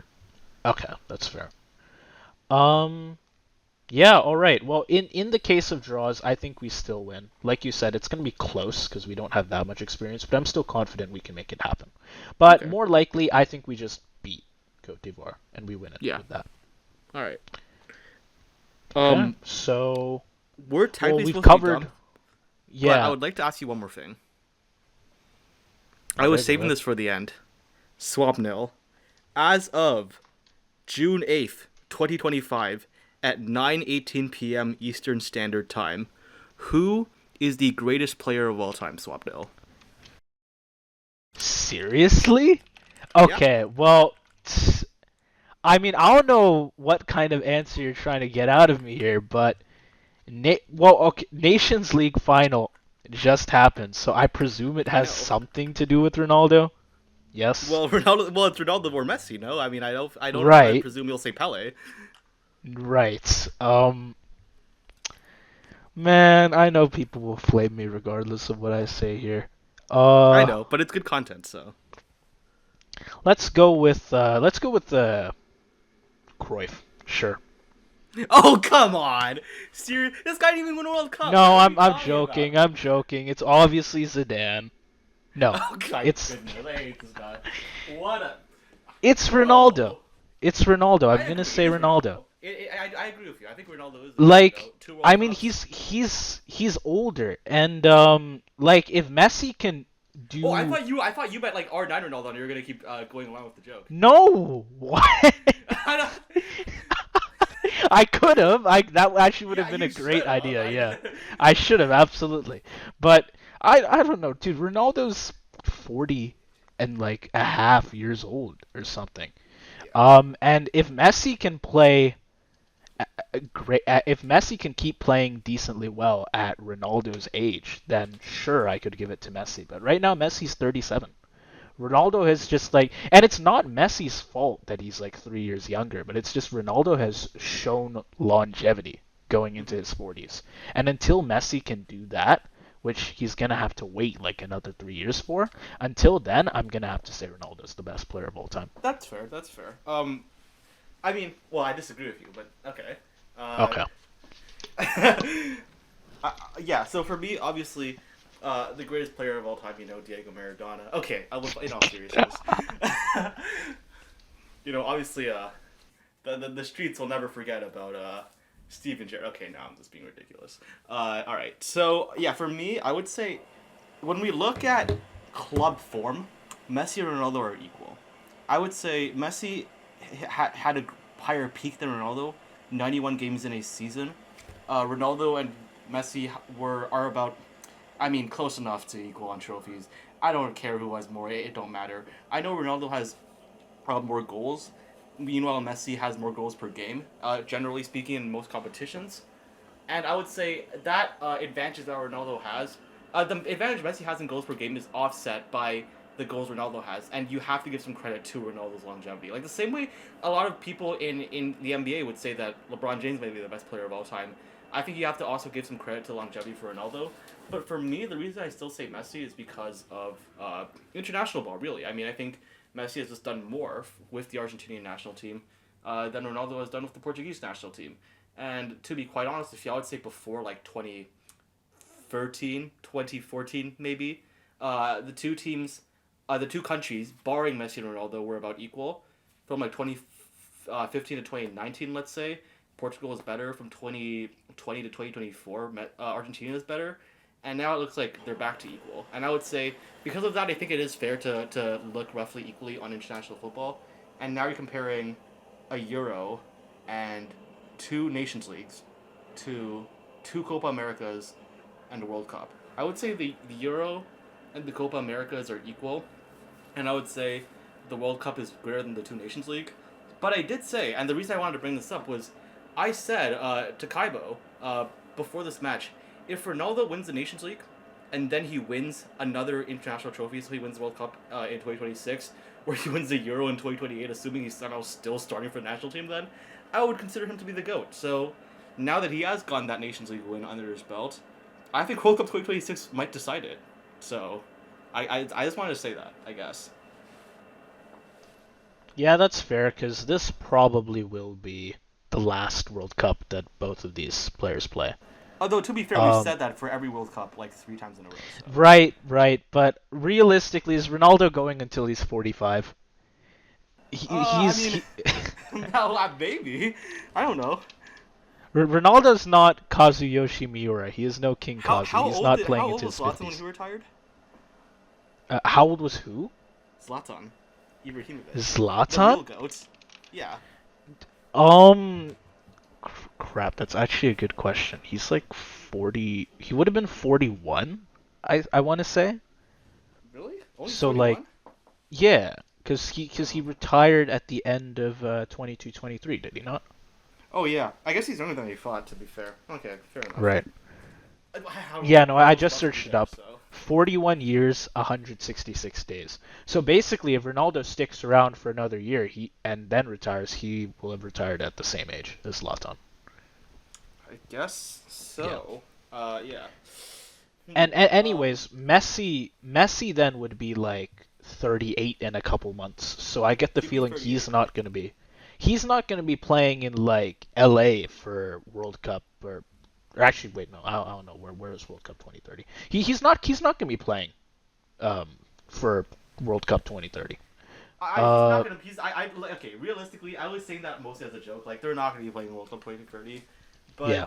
okay. That's fair. Um, Yeah, all right. Well, in the case of draws, I think we still win. Like you said, it's going to be close because we don't have that much experience, but I'm still confident we can make it happen. But Okay. more likely, I think we just beat Cote d'Ivoire and we win it Yeah. with that. All right. Okay. Um, So, we're well, technically we've supposed to be covered. done, but I Yeah. would like to ask you one more thing. I Okay, was go saving ahead. this for the end. Swapnil, as of June 8th, 2025, at 9:18 p.m. Eastern Standard Time, who is the greatest player of all time, Swapnil? Seriously? Yeah. Okay. Well, I mean, I don't know what kind of answer you're trying to get out of me here, but well, okay, Nations League final just happened, so I presume it I has know. something to do with Ronaldo. Yes. Well, Ronaldo. Well, it's Ronaldo or Messi, no? I mean, I don't. I Right. presume you'll say Pele. Right. Man, I know people will flame me regardless of what I say here. I Uh, know, but it's good content, so. let's go with Cruyff. Sure. Oh come on! Serious? This guy didn't even win a World Cup. Like, No, what are you I'm talking joking. about? I'm joking. It's obviously Zidane. No, Oh my it's goodness, I hate this guy. What a it's Ronaldo. bro. It's Ronaldo. I I'm gonna agree. It say is Ronaldo. Ronaldo. I agree with you. I think Ronaldo is the Like, GOAT. Two World I mean, Cups. he's older, and like if Messi can Oh, do I thought you meant like R9 Ronaldo, and you were gonna keep going along with the joke. no, what? I don't... I could have. I that actually would have Yeah, been a you great should have. idea. Yeah, I should have absolutely. But I don't know, dude. Ronaldo's 40 and like a half years old or something. Yeah. And if Messi can play great. If Messi can keep playing decently well at Ronaldo's age, then sure, I could give it to Messi. But right now, Messi's 37. Ronaldo has just like, and it's not Messi's fault that he's like 3 years younger, but it's just Ronaldo has shown longevity going into his 40s. And until Messi can do that, which he's gonna have to wait like another 3 years for, until then, I'm gonna have to say Ronaldo's the best player of all time. That's fair. That's fair. I mean, well, I disagree with you, but okay. Okay. Yeah. So for me, obviously, the greatest player of all time, Diego Maradona. Okay, I will. In all seriousness, obviously, the streets will never forget about Steven Gerrard. Okay, now I'm just being ridiculous. All right. So yeah, for me, I would say when we look at club form, Messi and Ronaldo are equal. I would say Messi had a higher peak than Ronaldo, 91 games in a season. Ronaldo and Messi are about, I mean, close enough to equal on trophies. I don't care who has more; it don't matter. I know Ronaldo has more goals. Meanwhile, Messi has more goals per game, generally speaking, in most competitions. And I would say that advantage that Ronaldo has, the advantage Messi has in goals per game is offset by the goals Ronaldo has, and you have to give some credit to Ronaldo's longevity. Like the same way a lot of people in the NBA would say that LeBron James may be the best player of all time. I think you have to also give some credit to longevity for Ronaldo. But for me, the reason I still say Messi is because of international ball, really. I mean, I think Messi has just done more with the Argentinian national team than Ronaldo has done with the Portuguese national team. And to be quite honest with you, I would say before like 2013, 2014 maybe, the two countries, barring Messi and Ronaldo, were about equal. From like 2015 to 2019, let's say, Portugal is better. From 2020 to 2024, Argentina is better. And now it looks like they're back to equal. And I would say, because of that, I think it is fair to look roughly equally on international football. And now you're comparing a Euro and two Nations Leagues to two Copa Americas and the World Cup. I would say the Euro and the Copa Americas are equal. And I would say the World Cup is greater than the two Nations League. But I did say, and the reason I wanted to bring this up was, I said to Kaibo before this match, if Ronaldo wins the Nations League, and then he wins another international trophy, so he wins the World Cup in 2026, or he wins the Euro in 2028, assuming he's somehow still starting for the national team then, I would consider him to be the GOAT. So now that he has gotten that Nations League win under his belt, I think World Cup 2026 might decide it. So I just wanted to say that, I guess. Yeah, that's fair, because this probably will be the last World Cup that both of these players play. Although, to be fair, we've said that for every World Cup like 3 times in a row. So. Right. But realistically, is Ronaldo going until he's 45? I mean, maybe. I don't know. Ronaldo's not Kazuyoshi Miura. He is no King Kazu. He's not playing into his 50s. How old was Zlatan when he retired? How old was who? Zlatan. Ibrahimovic. Zlatan? The real GOAT. Yeah. Crap, that's actually a good question. He's like 40. He would have been 41, I want to say. Really? Only so 41? like, yeah, because he retired at the end of 22-23, did he not? Oh yeah, I guess he's younger than he thought. To be fair. Okay, fair enough. Right. Yeah, no, I just searched it up. So. 41 years, 166 days. So basically, if Ronaldo sticks around for another year, and then retires, he will have retired at the same age as Zlatan. I guess so. Yeah. And anyways, Messi then would be like 38 in a couple months. So I get the feeling he's not going to be playing in like LA for World Cup or actually wait, no, I don't know where is World Cup 2030. He's not going to be playing for World Cup 2030. He's not gonna. Okay. Realistically, I was saying that mostly as a joke. Like they're not gonna be playing World Cup 2030. But yeah.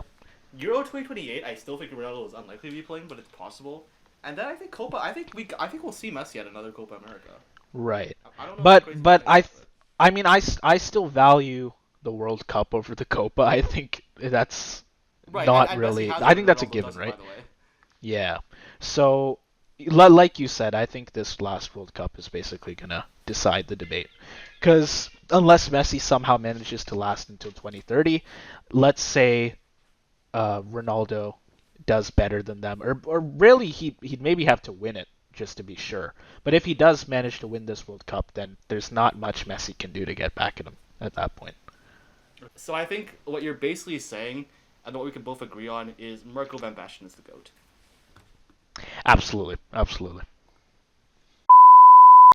Euro 2028, I still think Ronaldo is unlikely to be playing, but it's possible. And then I think Copa. I think we'll see Messi at another Copa America. Right. I don't know. But I still value the World Cup over the Copa. I think that's not and really. I think that's a given, right? Yeah. So, like you said, I think this last World Cup is basically gonna decide the debate, because unless Messi somehow manages to last until 2030. Let's say Ronaldo does better than them, or really he'd maybe have to win it just to be sure. But if he does manage to win this World Cup, then there's not much Messi can do to get back at him at that point. So I think what you're basically saying, and what we can both agree on, is Marco van Basten is the GOAT. Absolutely, absolutely.